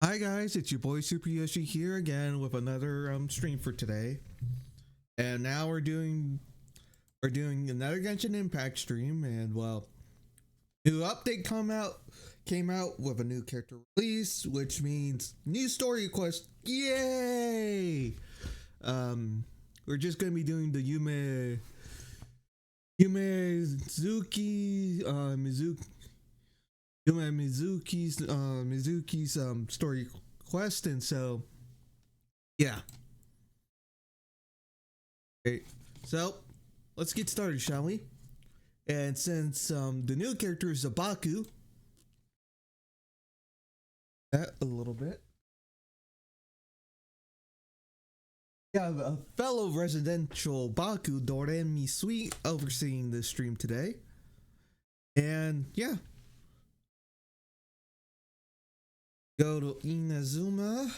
Hi guys, it's your boy Super Yoshi here again with another stream for today. And now we're doing another Genshin Impact stream, and well, new update came out with a new character release, which means new story quest. Yay! Um we're just gonna be doing the Yumezuki Mizuki's story quest, and so yeah. Okay, so let's get started, shall we? And since the new character is Zabaku, that a little bit. Yeah, a fellow residential Baku Doremi Sweet overseeing this stream today. And yeah, go to Inazuma.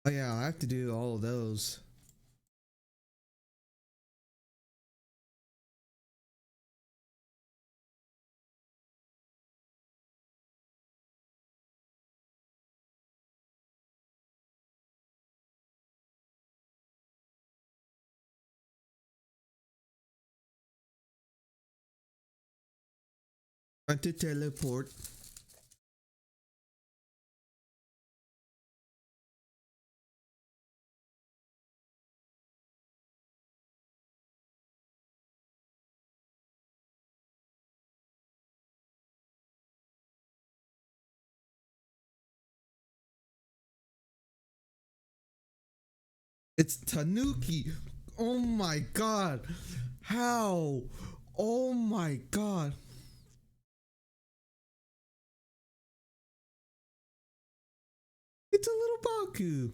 Oh yeah, I have to do all of those. I to teleport. It's Tanuki. Oh my god. How? Oh my god. It's a little Baku.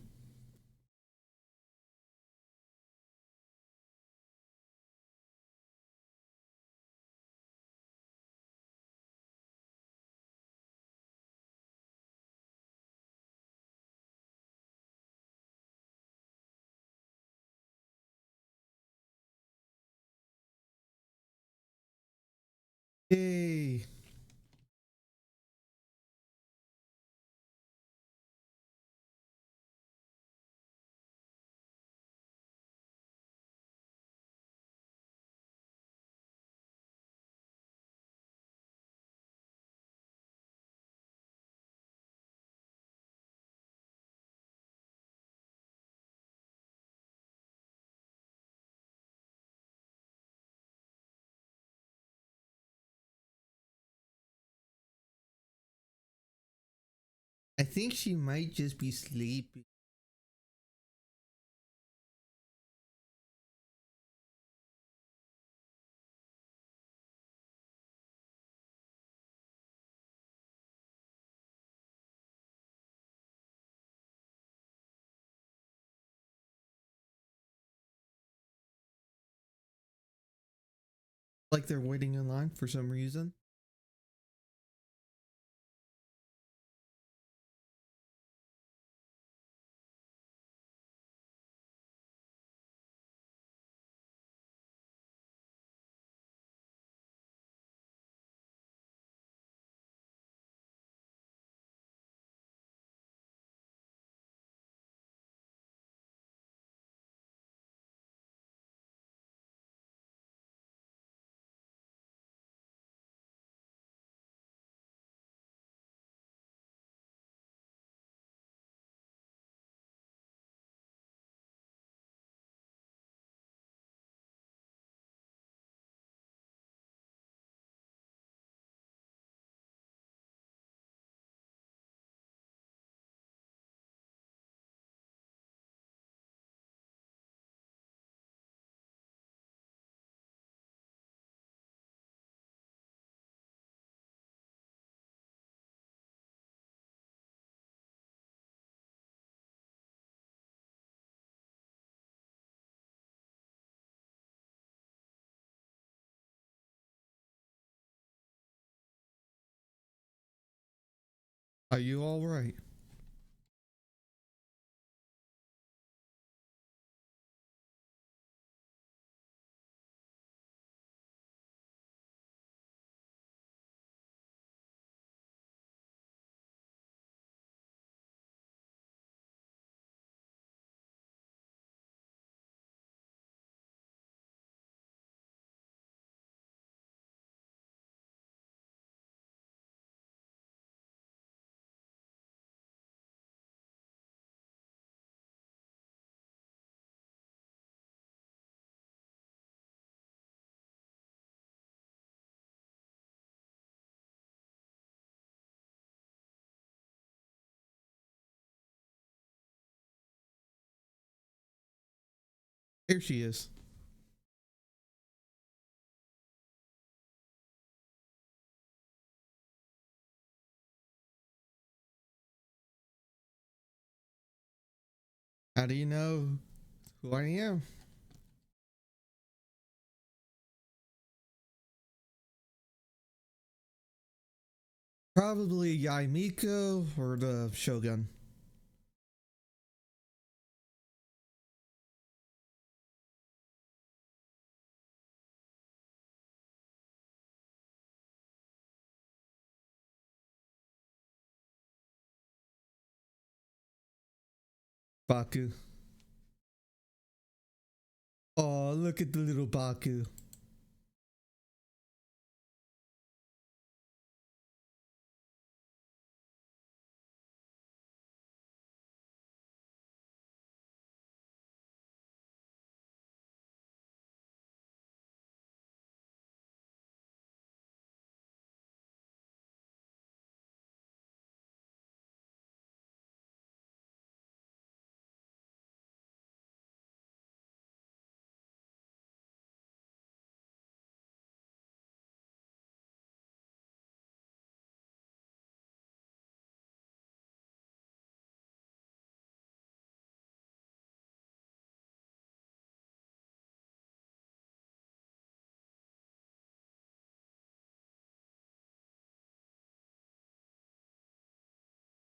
Yay. I think she might just be sleeping. Like they're waiting in line for some reason. Are you all right? Here she is. How do you know who I am? Probably Yaimiko or the Shogun. Baku. Oh, look at the little Baku.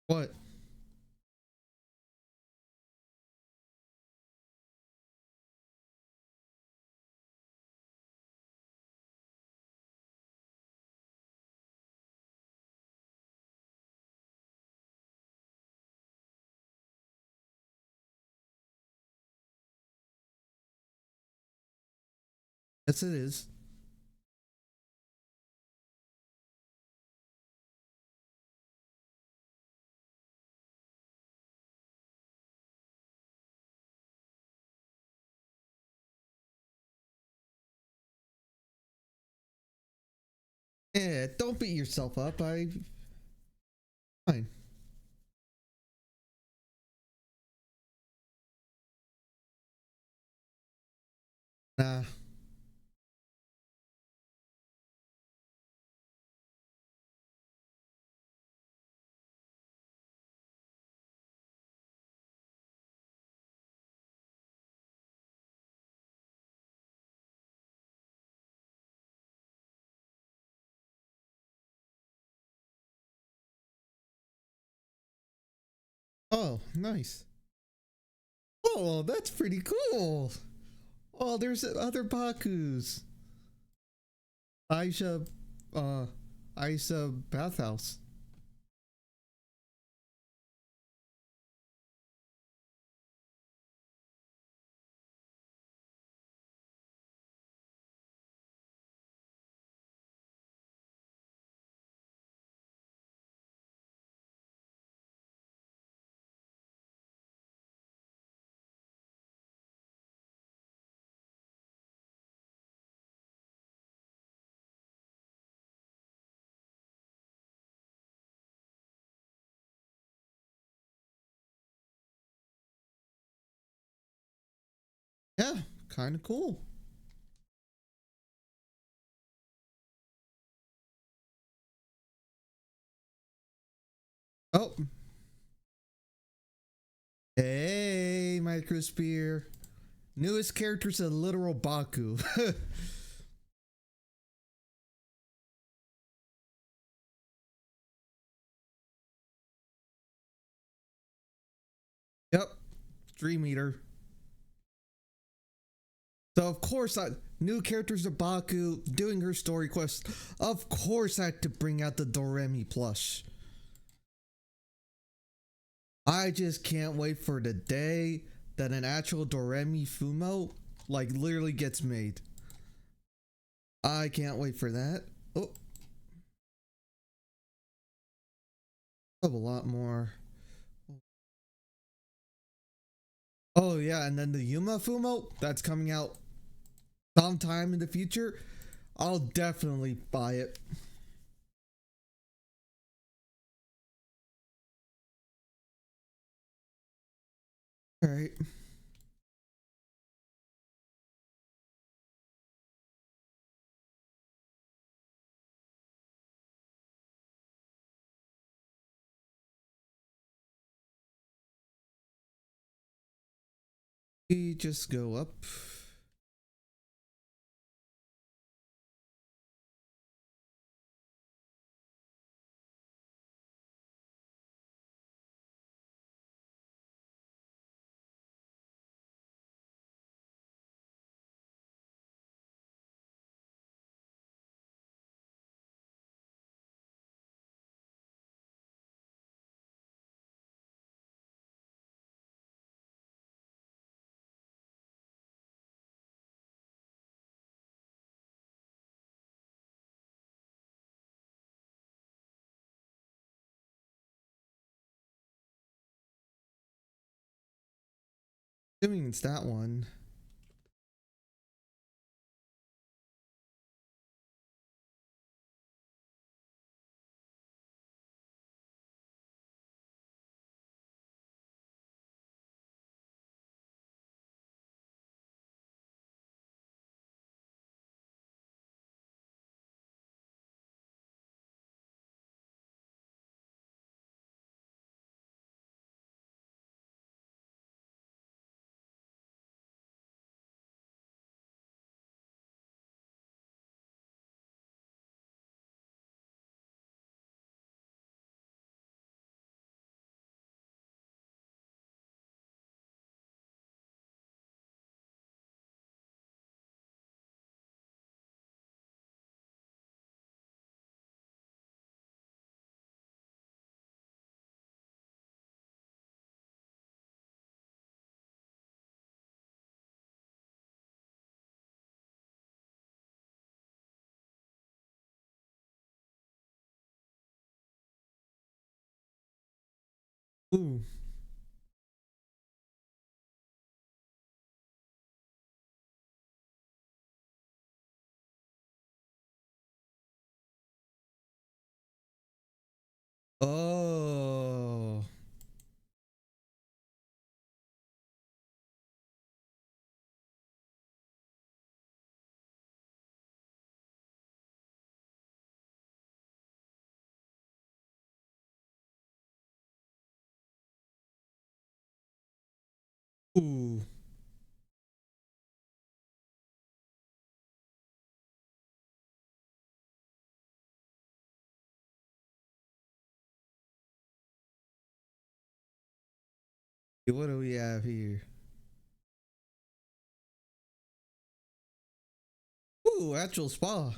What? Yes, it is. Yeah, don't beat yourself up. Fine. Nah. Oh, nice. Oh, that's pretty cool. Oh, there's other Bakus. Aisha, uh, Aisha bathhouse. Yeah, kind of cool. Oh, hey, Microspear. Newest character's a literal Baku. Yep, Dream Eater. So of course, new characters of Baku doing her story quest. Of course, I had to bring out the Doremi plush. I just can't wait for the day that an actual Doremi Fumo like literally gets made. I can't wait for that. Oh, I have a lot more. Oh yeah, and then the Yuma Fumo that's coming out sometime in the future. I'll definitely buy it. All right. We just go up. Assuming it's that one. Ooh. Oh. Ooh. What do we have here? Ooh, actual spa.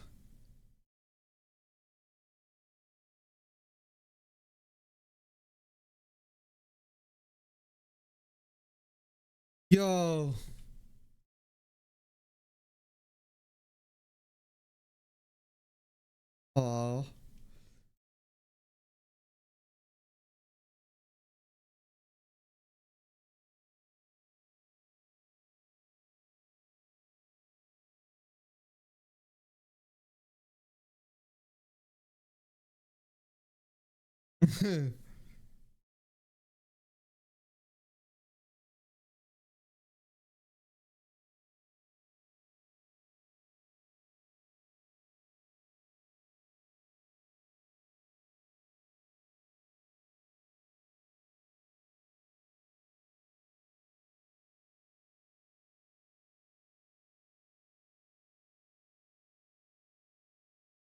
Yo. Oh.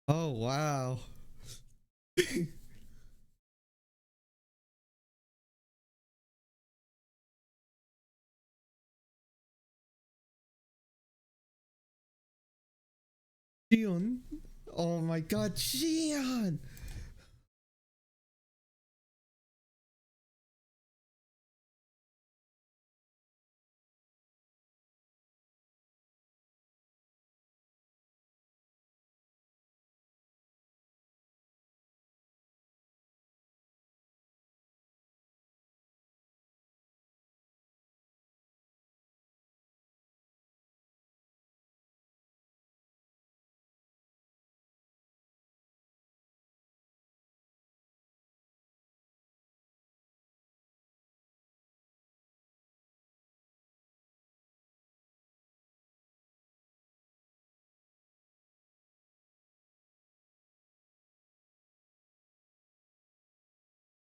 Oh wow. Gion. Oh my god, Gion.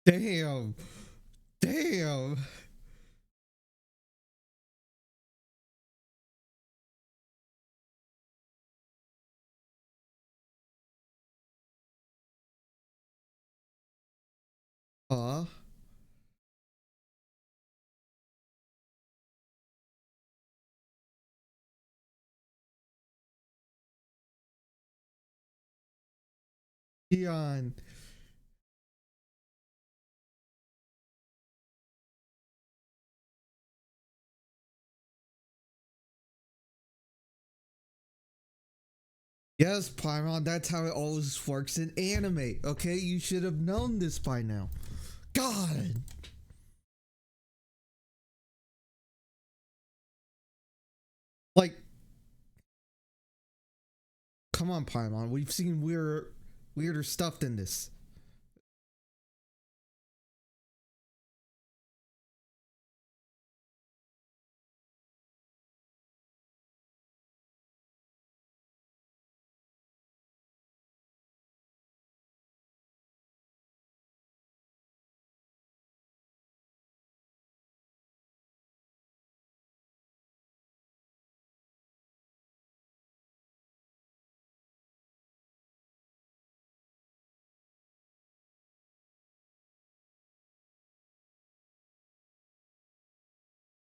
Damn. Damn. Eon. Yes, Paimon, that's how it always works in anime. Okay, you should have known this by now. God. Like, come on, Paimon. We've seen weirder stuff than this.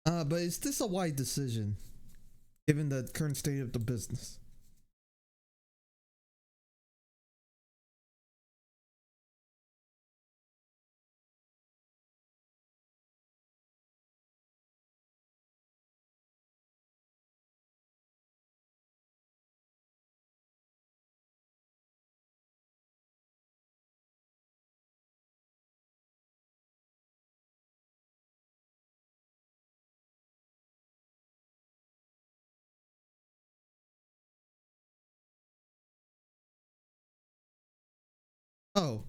But is this a wise decision, given the current state of the business? Oh,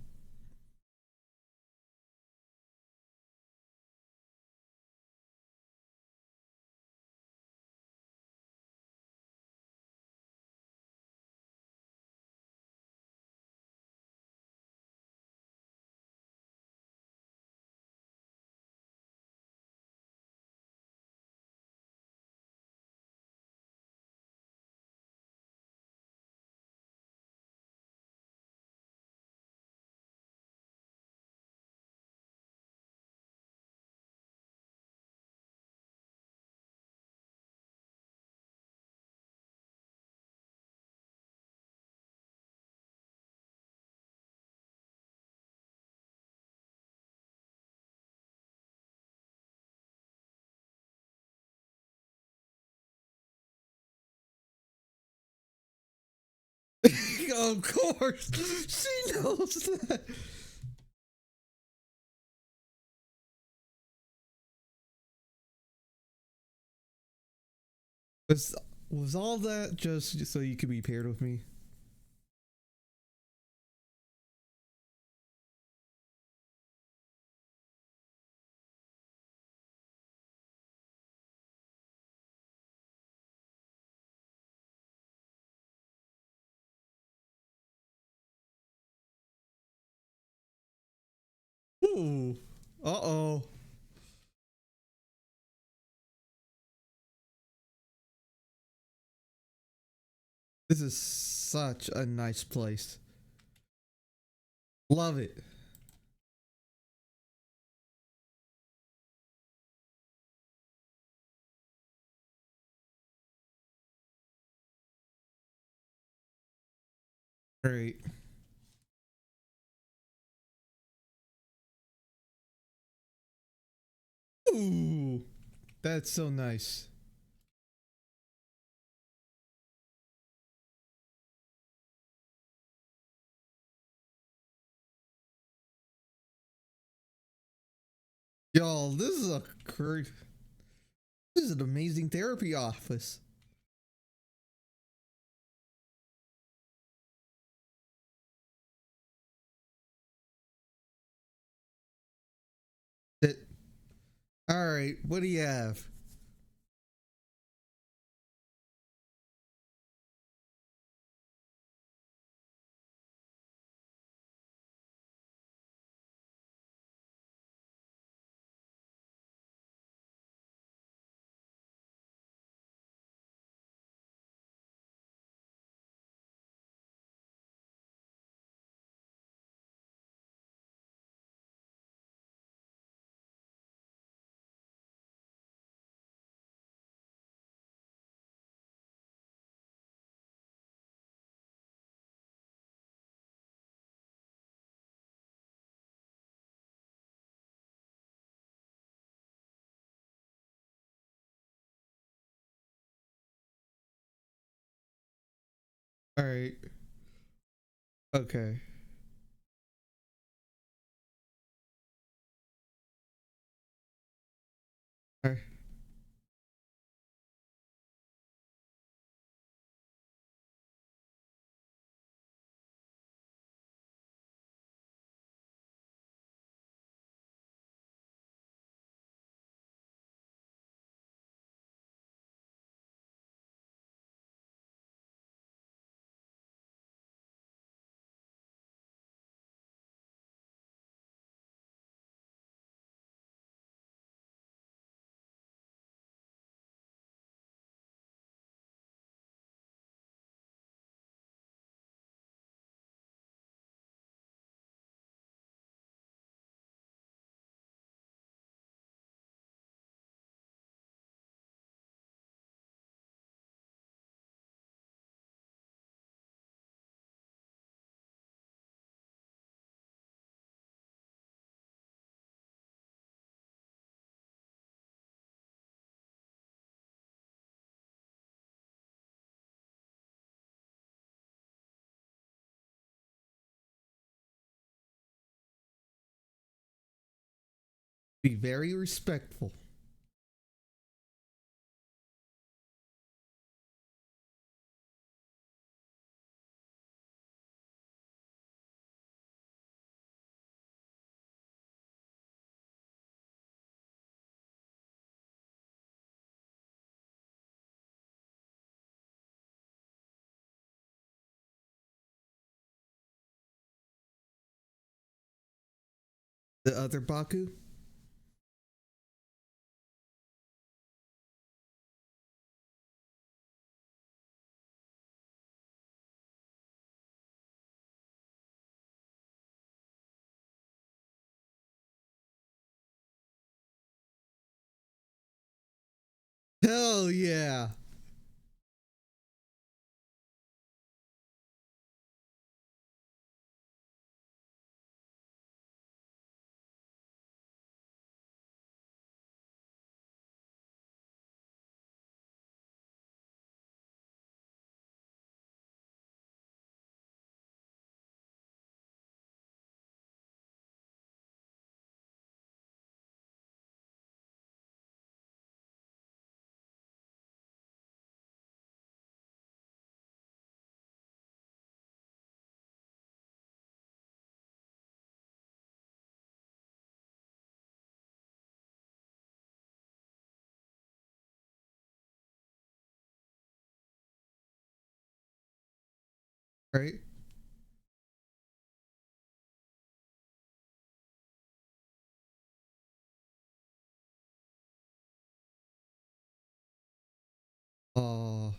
of course, she knows that. Was was all that just so you could be paired with me? Ooh. Uh oh. This is such a nice place. Love it. Great. Ooh. That's so nice. Y'all, this is an amazing therapy office. It, all right, what do you have? All right. Okay. All right. Be very respectful. The other Baku. Hell yeah. Right. Uh.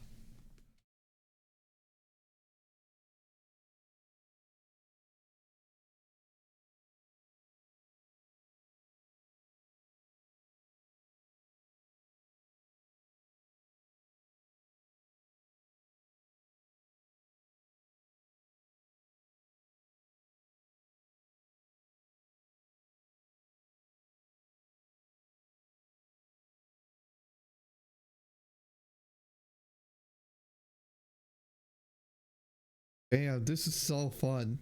Damn, this is so fun.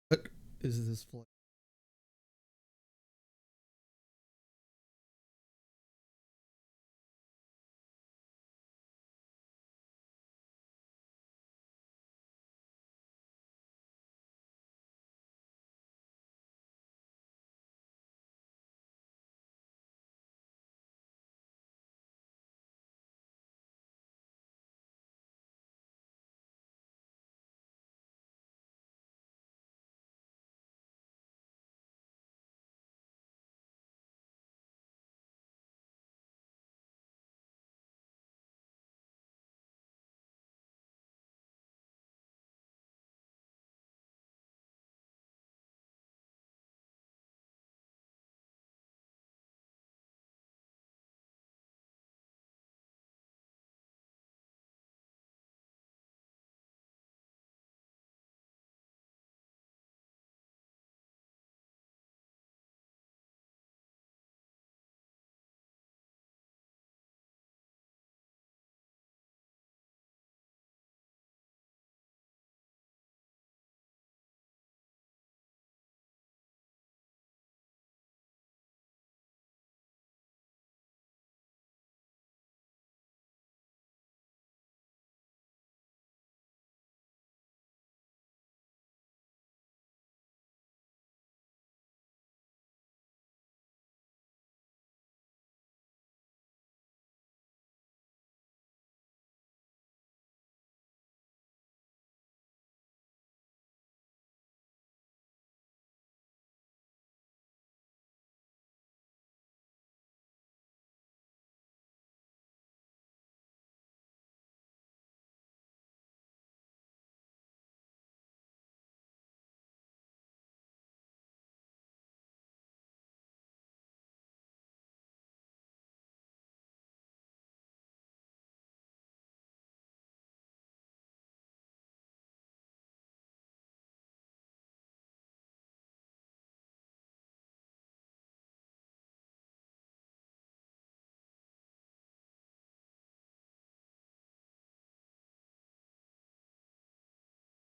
What is this for?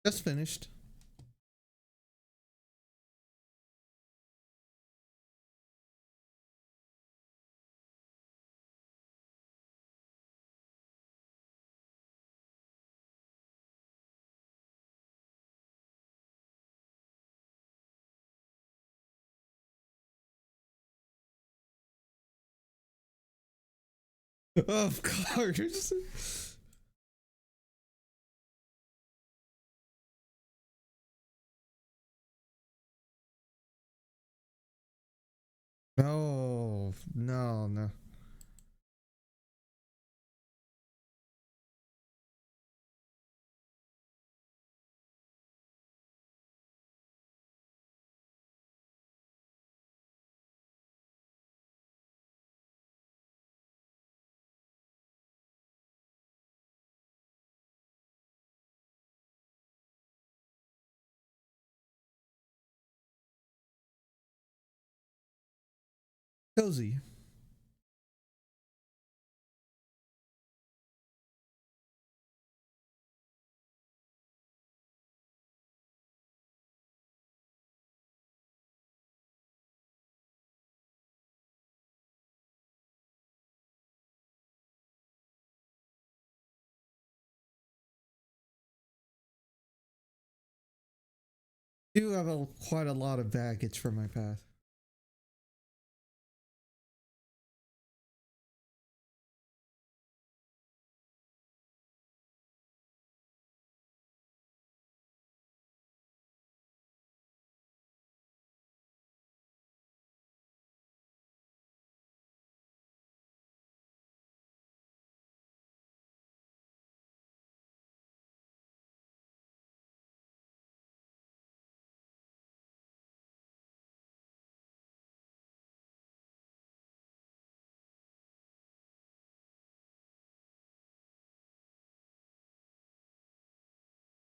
Just finished. Of course. No, no, no. Cozy. Do have quite a lot of baggage from my past.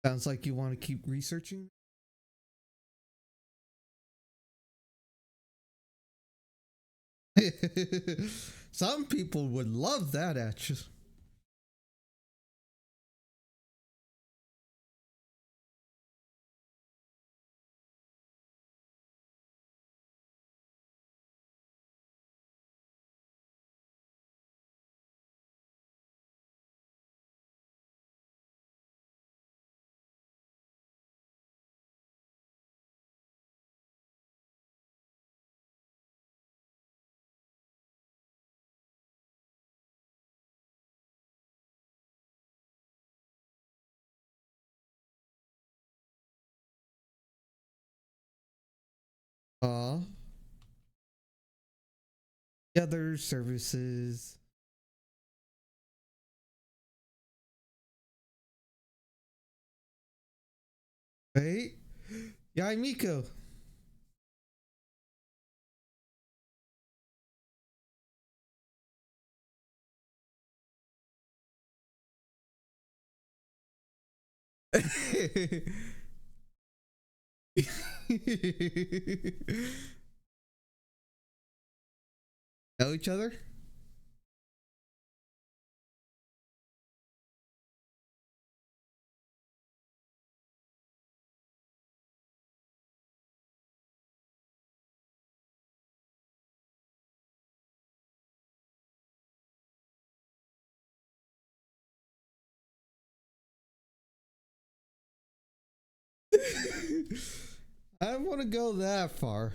Sounds like you want to keep researching. Some people would love that at you. Uh, other services. Right? Yeah, Miko. Know each other? I don't want to go that far.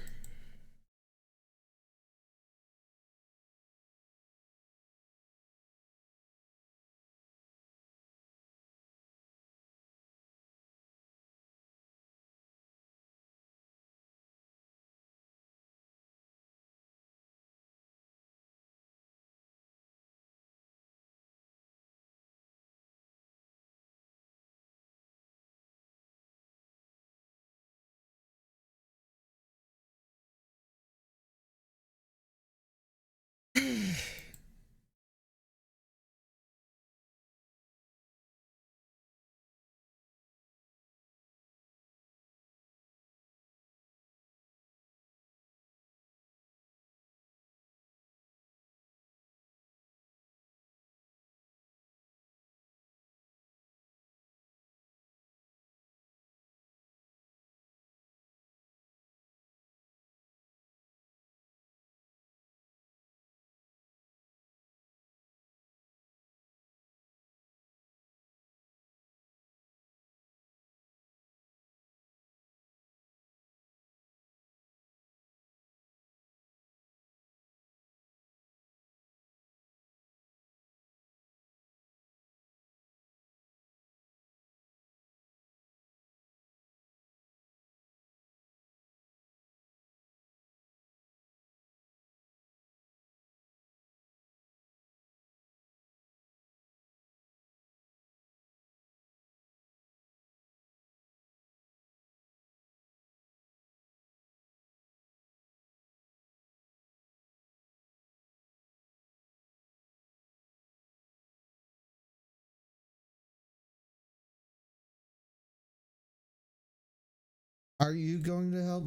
Are you going to help?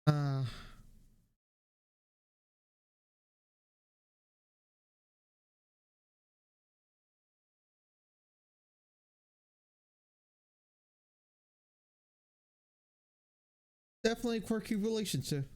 Uh, Definitely a quirky relationship.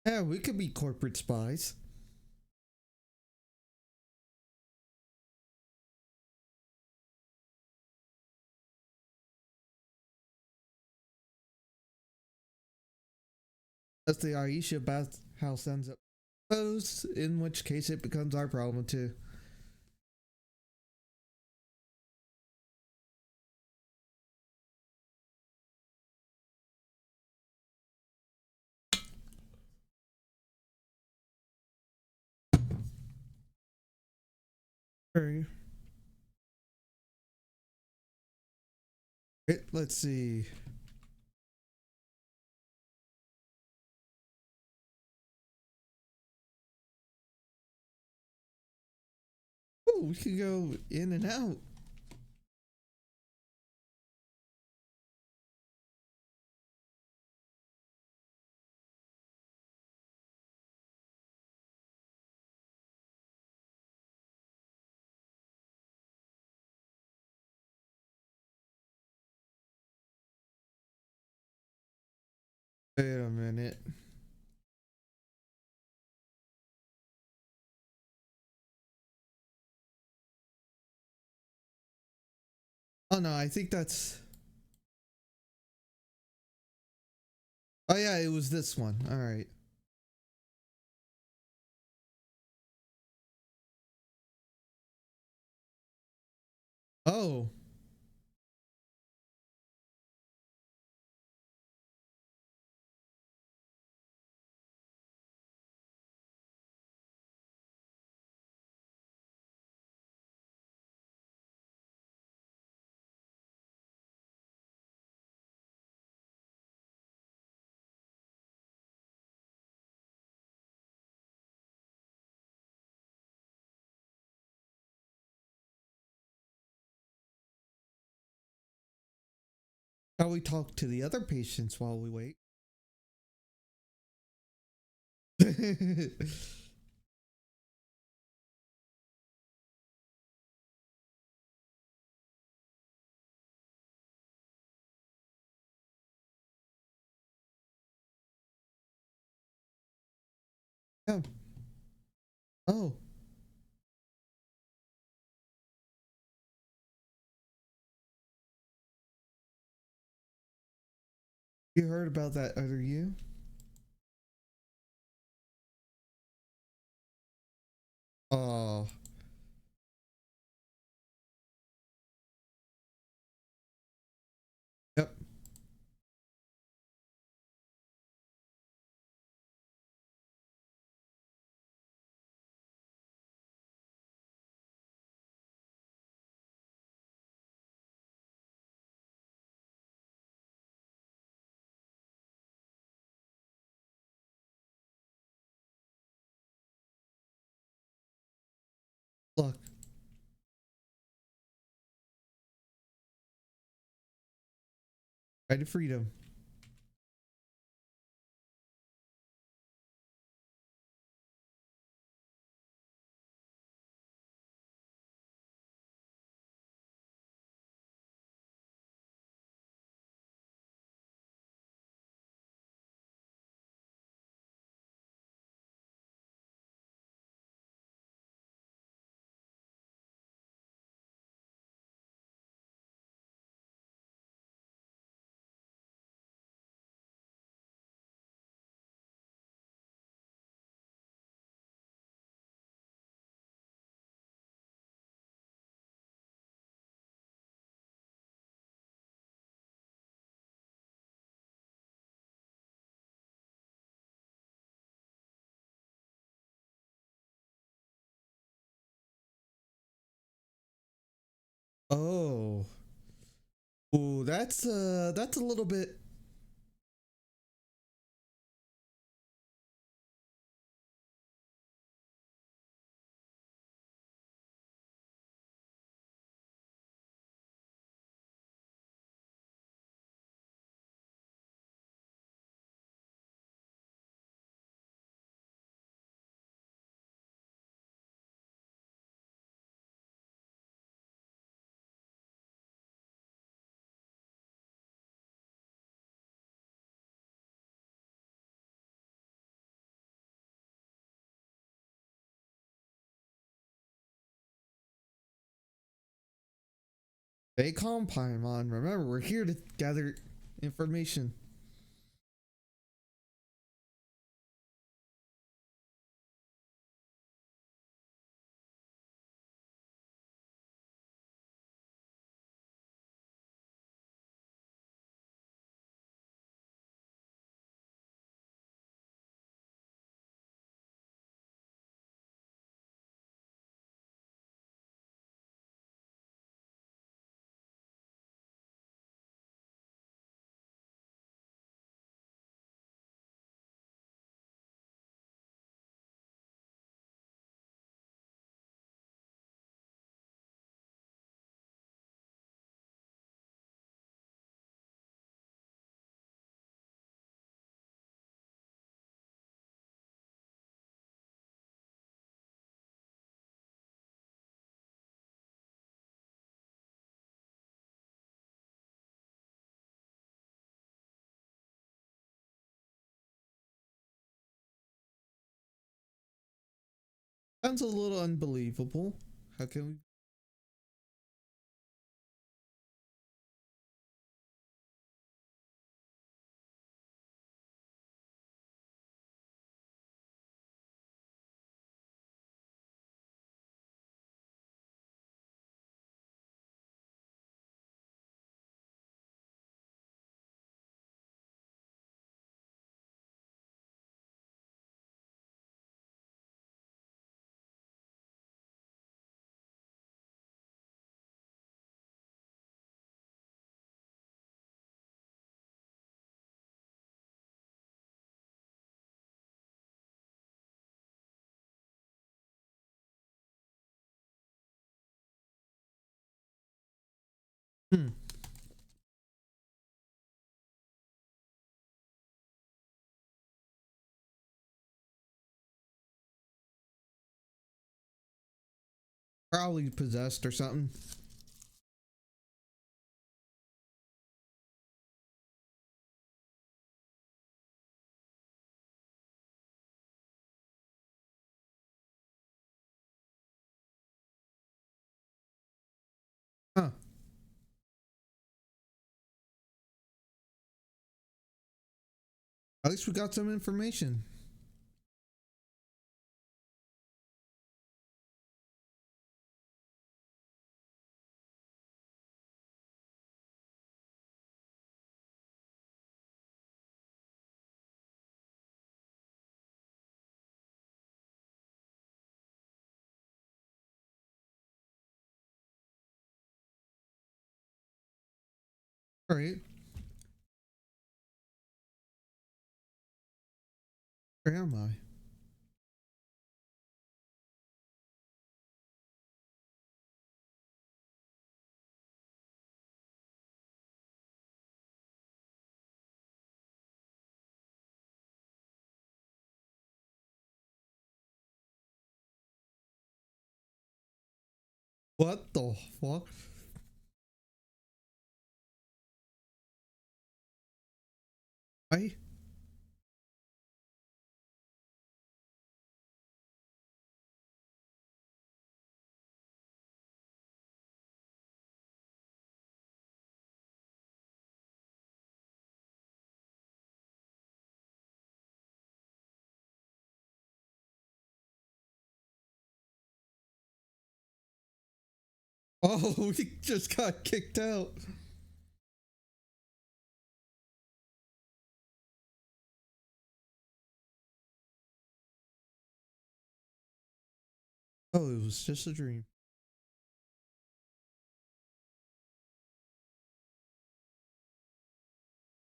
Yeah, we could be corporate spies. As the Aisha bathhouse ends up closed, in which case it becomes our problem too. Alright. Let's see. Oh, we could go in and out. Wait a minute. Oh no, I think that's. Oh yeah, it was this one. All right. Oh. Shall we talk to the other patients while we wait? Yeah. Oh, you heard about that other you? Oh, yep. Look, right to freedom. Oh. Oh, that's a little bit. Stay calm, Paimon. Remember, we're here to gather information. Sounds a little unbelievable. How can we? Hmm. Probably possessed or something. Huh. At least we got some information. All right. Where am I? What the fuck? I. Oh, we just got kicked out. Oh, it was just a dream.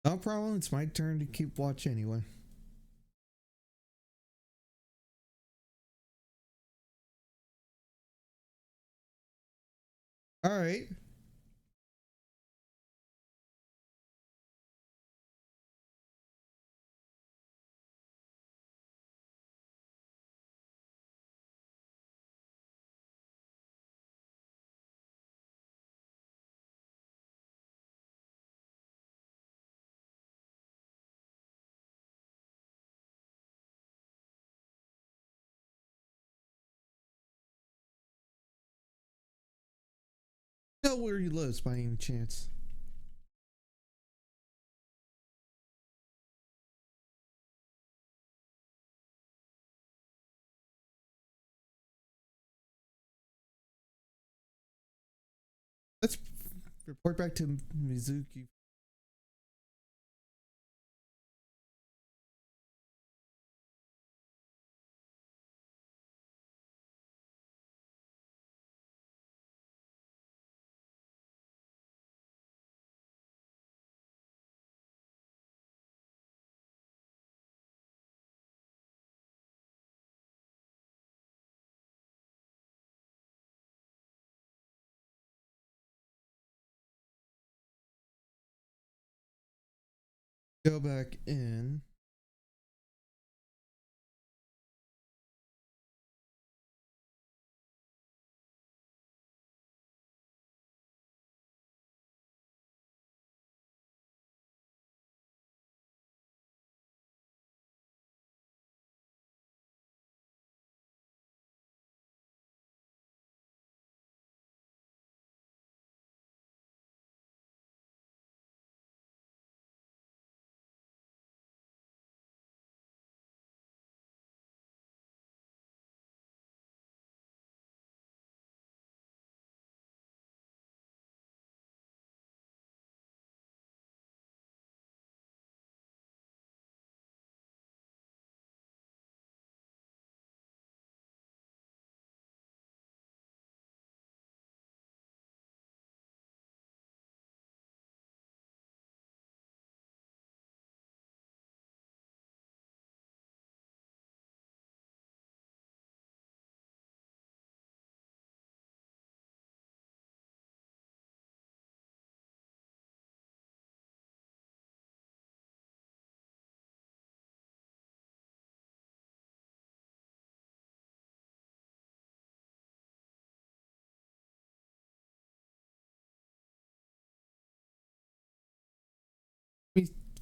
No problem. It's my turn to keep watch anyway. All right. Know where he lives by any chance? Let's report back to Mizuki. Go back in.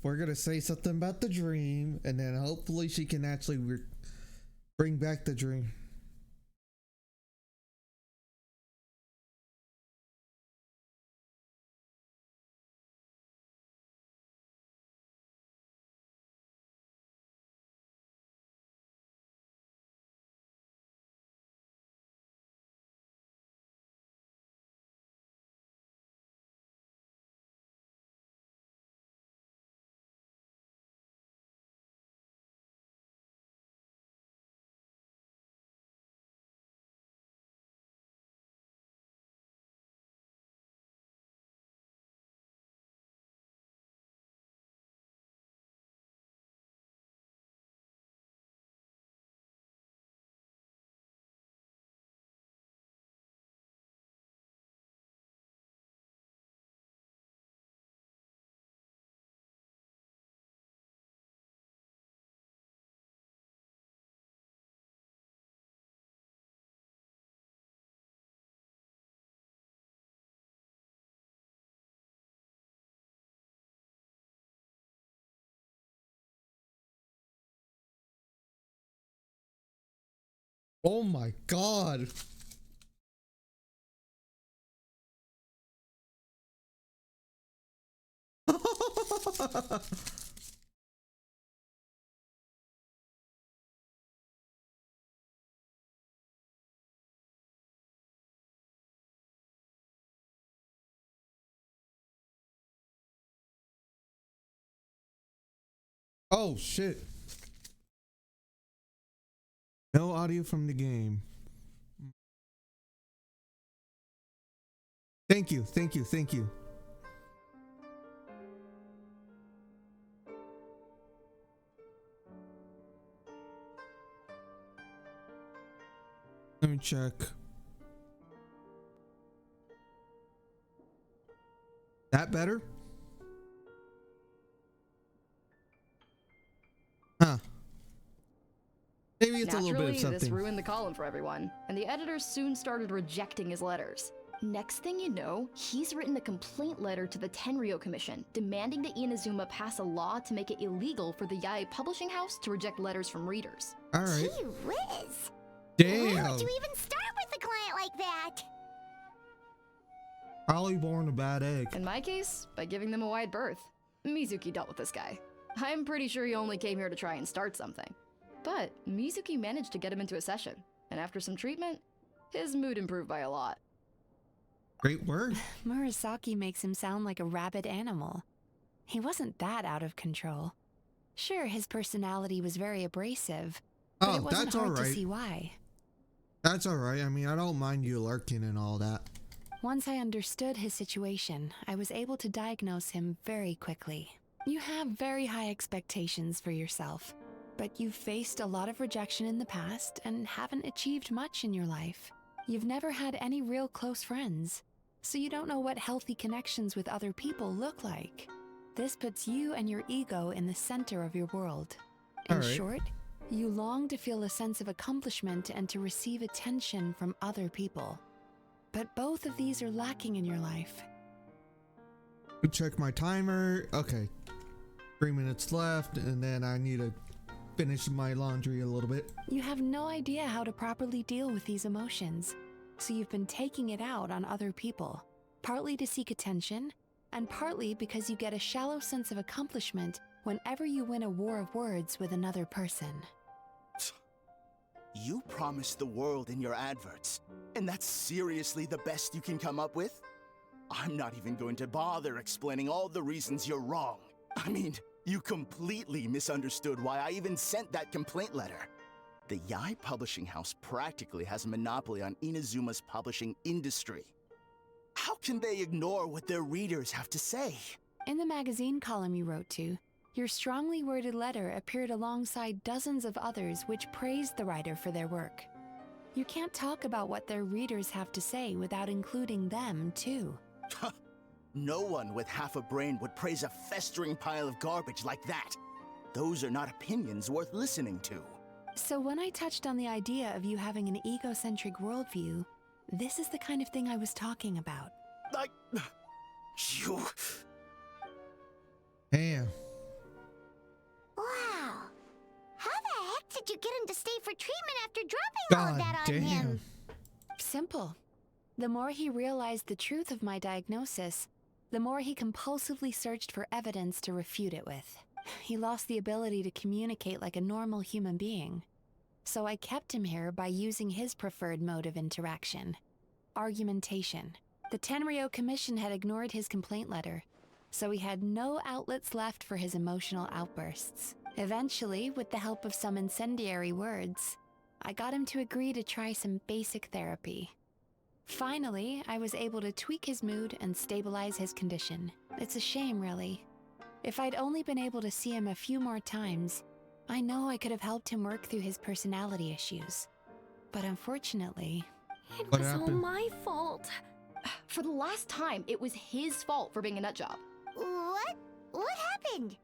We're gonna say something about the dream, and then hopefully she can actually bring back the dream. Oh my god! Oh shit! No audio from the game. Thank you, thank you, thank you. Let me check. That better? Huh. Maybe it's a little bit of Naturally, this something. ruined the column for everyone, and the editors soon started rejecting his letters. Next thing you know, he's written a complaint letter to the Tenryou Commission, demanding that Inazuma pass a law to make it illegal for the Yae publishing house to reject letters from readers. Alright. Gee whiz. Damn. Why would you even start with a client like that? Probably born a bad egg. In my case, by giving them a wide berth. Mizuki dealt with this guy. I'm pretty sure he only came here to try and start something. But Mizuki managed to get him into a session, and after some treatment, his mood improved by a lot. Great word. Murasaki makes him sound like a rabid animal. He wasn't that out of control. Sure, his personality was very abrasive, but Oh, it wasn't that's hard to alright. see why. That's alright. I mean, I don't mind you lurking and all that. Once I understood his situation, I was able to diagnose him very quickly. You have very high expectations for yourself, but you've faced a lot of rejection in the past and haven't achieved much in your life. You've never had any real close friends, so you don't know what healthy connections with other people look like. This puts you and your ego in the center of your world. In Alright. short, you long to feel a sense of accomplishment and to receive attention from other people. But both of these are lacking in your life. Check my timer. Okay. 3 minutes left, and then I need to finish my laundry a little bit. You have no idea how to properly deal with these emotions, so you've been taking it out on other people, partly to seek attention, and partly because you get a shallow sense of accomplishment whenever you win a war of words with another person. You promised the world in your adverts, and that's seriously the best you can come up with? I'm not even going to bother explaining all the reasons you're wrong. I mean, you completely misunderstood why I even sent that complaint letter. The Yae publishing house practically has a monopoly on Inazuma's publishing industry. How can they ignore what their readers have to say? In the magazine column you wrote to, your strongly worded letter appeared alongside dozens of others which praised the writer for their work. You can't talk about what their readers have to say without including them, too. No one with half a brain would praise a festering pile of garbage like that. Those are not opinions worth listening to. So when I touched on the idea of you having an egocentric worldview, this is the kind of thing I was talking about. You... Damn. Wow. How the heck did you get him to stay for treatment after dropping all of God that on damn. him? Simple. The more he realized the truth of my diagnosis, the more he compulsively searched for evidence to refute it with. He lost the ability to communicate like a normal human being. So I kept him here by using his preferred mode of interaction: argumentation. The Tenryou Commission had ignored his complaint letter, so he had no outlets left for his emotional outbursts. Eventually, with the help of some incendiary words, I got him to agree to try some basic therapy. Finally, I was able to tweak his mood and stabilize his condition. It's a shame, really. If I'd only been able to see him a few more times, I know I could have helped him work through his personality issues. But unfortunately, It What was all happened? my fault. For the last time, it was his fault for being a nutjob. What? What happened?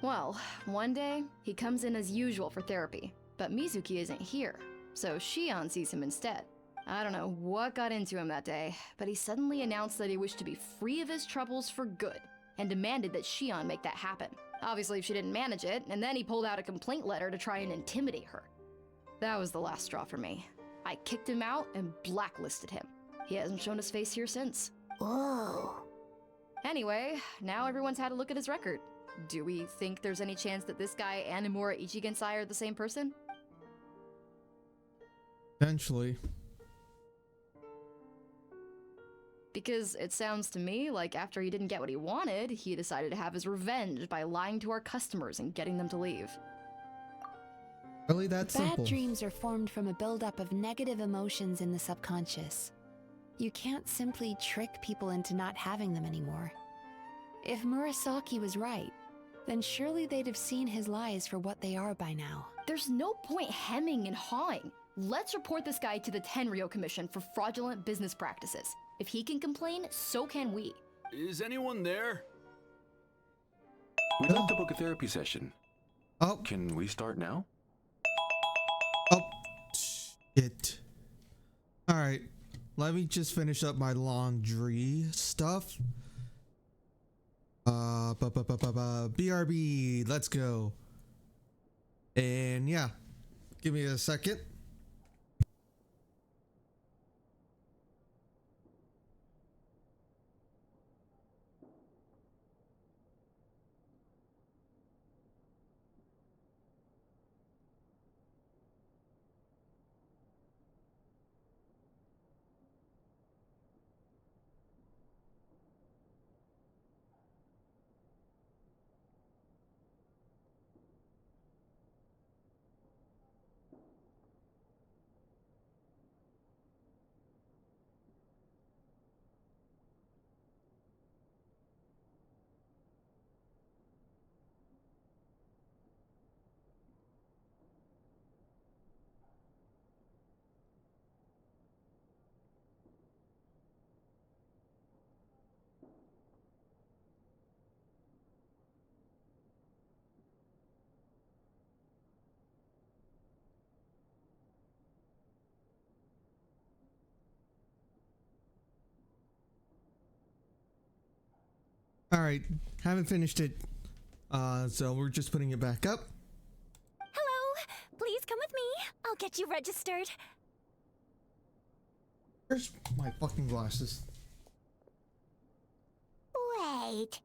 Well, one day, he comes in as usual for therapy, but Mizuki isn't here, so Shion sees him instead. I don't know what got into him that day, but he suddenly announced that he wished to be free of his troubles for good, and demanded that Shion make that happen. Obviously, she didn't manage it, and then he pulled out a complaint letter to try and intimidate her. That was the last straw for me. I kicked him out and blacklisted him. He hasn't shown his face here since. Whoa. Anyway, now everyone's had a look at his record. Do we think there's any chance that this guy and Imura Ichigensai are the same person? Eventually. Because it sounds to me like after he didn't get what he wanted, he decided to have his revenge by lying to our customers and getting them to leave. Really that bad simple. dreams are formed from a buildup of negative emotions in the subconscious. You can't simply trick people into not having them anymore. If Murasaki was right, then surely they'd have seen his lies for what they are by now. There's no point hemming and hawing. Let's report this guy to the Tenryo Commission for fraudulent business practices. If he can complain, so can we. Is anyone there? We'd like to book a therapy session. Oh, Can we start now? oh, shit. All right, let me just finish up my laundry stuff. BRB, let's go. And yeah, give me a second. All right, haven't finished it. So we're just putting it back up. Hello, please come with me. I'll get you registered. Where's my fucking glasses? Wait,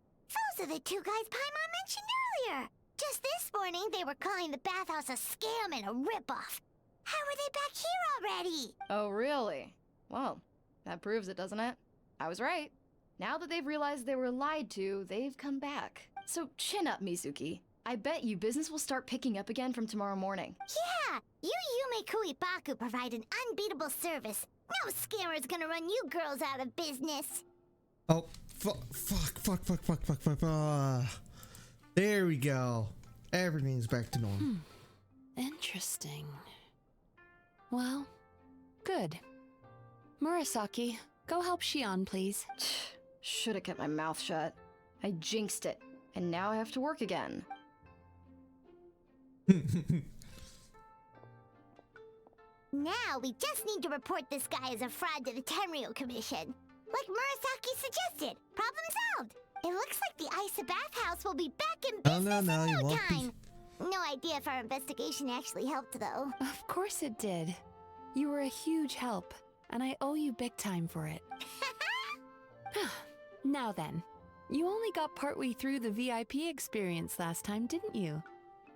those are the two guys Paimon mentioned earlier. Just this morning, they were calling the bathhouse a scam and a ripoff. How are they back here already? Oh, really? Well, that proves it, doesn't it? I was right. Now that they've realized they were lied to, they've come back. So chin up, Mizuki. I bet you business will start picking up again from tomorrow morning. Yeah, you Yume Baku provide an unbeatable service. No scammer's gonna run you girls out of business. Oh, fuck. There we go. Everything's back to normal. Interesting. Well, good. Murasaki, go help Shion, please. Should've kept my mouth shut. I jinxed it, and now I have to work again. Now we just need to report this guy as a fraud to the Tenryo Commission. Like Murasaki suggested. Problem solved. It looks like the Isa bathhouse will be back in business in you no won't be. time. No idea if our investigation actually helped, though. Of course it did. You were a huge help, and I owe you big time for it. Now then, you only got partway through the VIP experience last time, didn't you?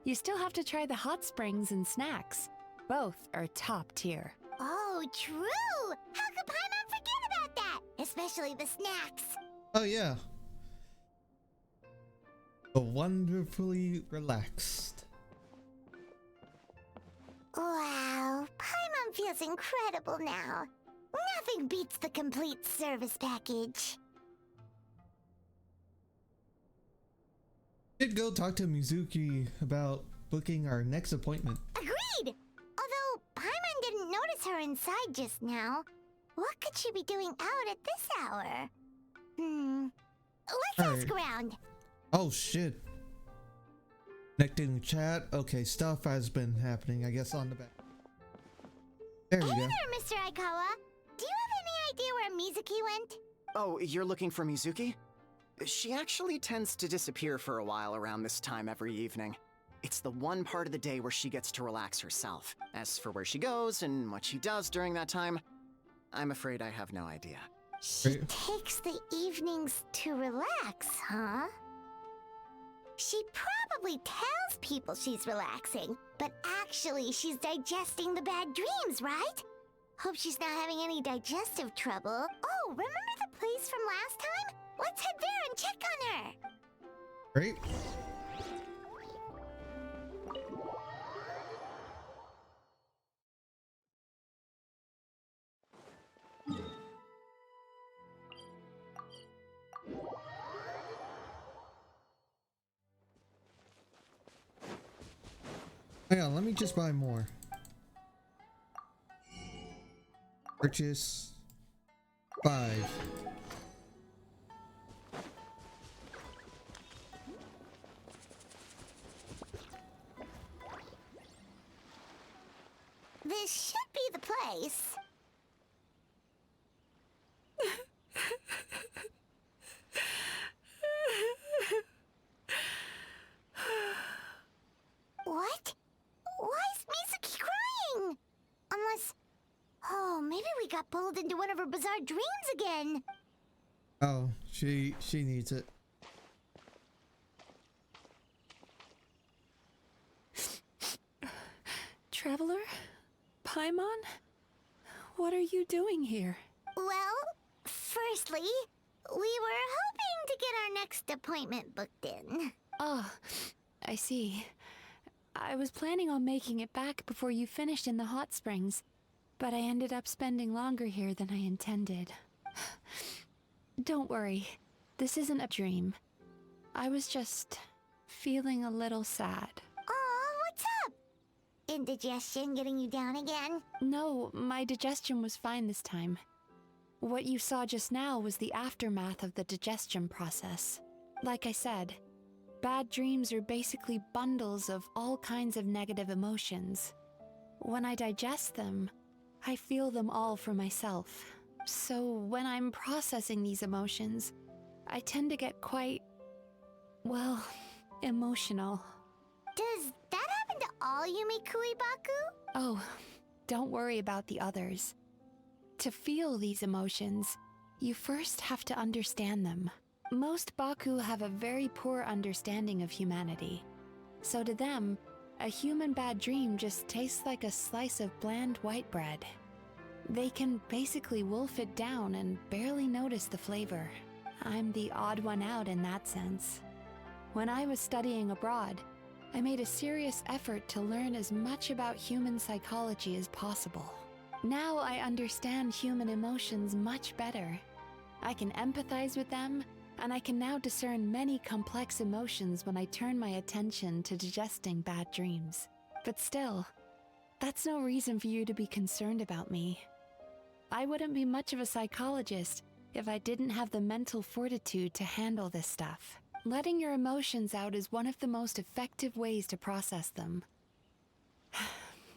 You still have to try the hot springs and snacks. Both are top tier. Oh, true! How could Paimon forget about that? Especially the snacks. Oh yeah. Wonderfully relaxed. Wow, Paimon feels incredible now. Nothing beats the complete service package. Should go talk to Mizuki about booking our next appointment. Agreed! Although Paimon didn't notice her inside just now. What could she be doing out at this hour? Let's ask around. Oh shit. Connecting chat. Okay, stuff has been happening, I guess, on the back. There we Hey go. there, Mr. Aikawa. Do you have any idea where Mizuki went? Oh, you're looking for Mizuki? She actually tends to disappear for a while around this time every evening. It's the one part of the day where she gets to relax herself. As for where she goes and what she does during that time, I'm afraid I have no idea. She takes the evenings to relax, huh? She probably tells people she's relaxing, but actually she's digesting the bad dreams, right? Hope she's not having any digestive trouble. Oh, remember the place from last time? Let's head there and check on her. Great. Hang on, let me just buy more. Purchase 5. This should be the place. What? Why is Mizuki crying? Unless... Oh, maybe we got pulled into one of her bizarre dreams again. Oh, she needs it. Traveler? Paimon? What are you doing here? Well, firstly, we were hoping to get our next appointment booked in. Oh, I see. I was planning on making it back before you finished in the hot springs, but I ended up spending longer here than I intended. Don't worry, this isn't a dream. I was just feeling a little sad. Oh, what's up? Indigestion getting you down again? No, my digestion was fine this time. What you saw just now was the aftermath of the digestion process. Like I said, bad dreams are basically bundles of all kinds of negative emotions. When I digest them, I feel them all for myself. So when I'm processing these emotions, I tend to get quite, well, emotional. Does that happen to all Yumikuibaku? Oh, don't worry about the others. To feel these emotions, you first have to understand them. Most Baku have a very poor understanding of humanity. So to them, a human bad dream just tastes like a slice of bland white bread. They can basically wolf it down and barely notice the flavor. I'm the odd one out in that sense. When I was studying abroad, I made a serious effort to learn as much about human psychology as possible. Now I understand human emotions much better. I can empathize with them, and I can now discern many complex emotions when I turn my attention to digesting bad dreams. But still, that's no reason for you to be concerned about me. I wouldn't be much of a psychologist if I didn't have the mental fortitude to handle this stuff. Letting your emotions out is one of the most effective ways to process them.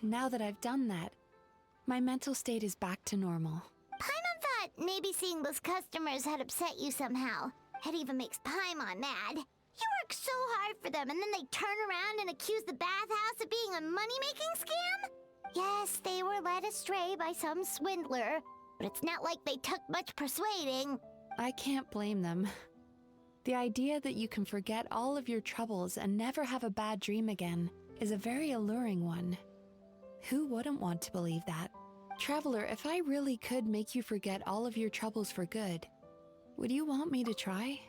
Now that I've done that, my mental state is back to normal. Paimon thought maybe seeing those customers had upset you somehow. It even makes Paimon mad. You work so hard for them and then they turn around and accuse the bathhouse of being a money-making scam? Yes, they were led astray by some swindler, but it's not like they took much persuading. I can't blame them. The idea that you can forget all of your troubles and never have a bad dream again is a very alluring one. Who wouldn't want to believe that? Traveler, if I really could make you forget all of your troubles for good, would you want me to try?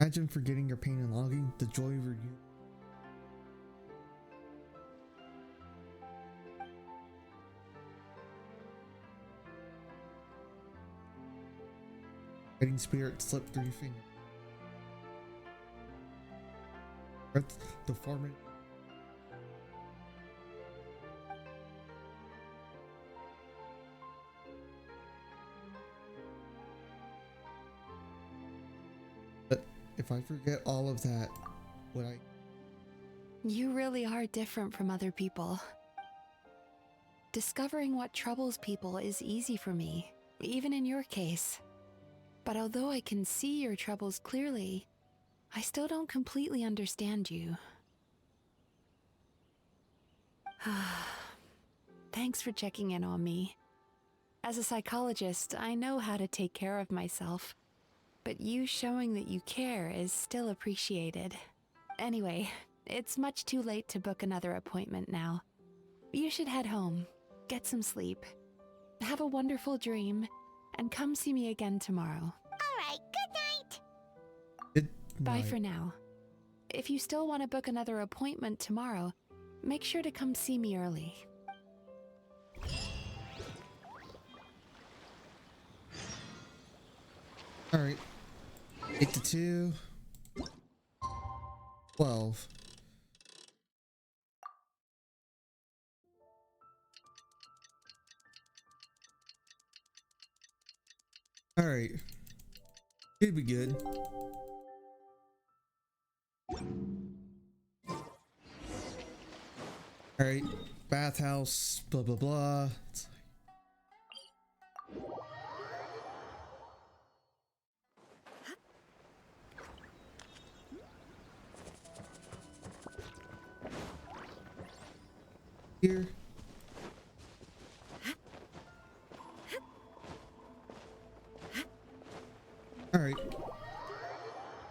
Imagine forgetting your pain and longing, the joy of your youth. Fighting spirit slipped through your fingers. Breath deformity. But if I forget all of that, would I? You really are different from other people. Discovering what troubles people is easy for me, even in your case. But although I can see your troubles clearly, I still don't completely understand you. Thanks for checking in on me. As a psychologist, I know how to take care of myself, but you showing that you care is still appreciated. Anyway, it's much too late to book another appointment now. You should head home, get some sleep, have a wonderful dream, and come see me again tomorrow. All right, good night. Good Bye night. for now. If you still want to book another appointment tomorrow, make sure to come see me early. All right. 8 to 2. 12. Alright. Should be good. Alright. Bathhouse, blah blah blah. Here. Alright.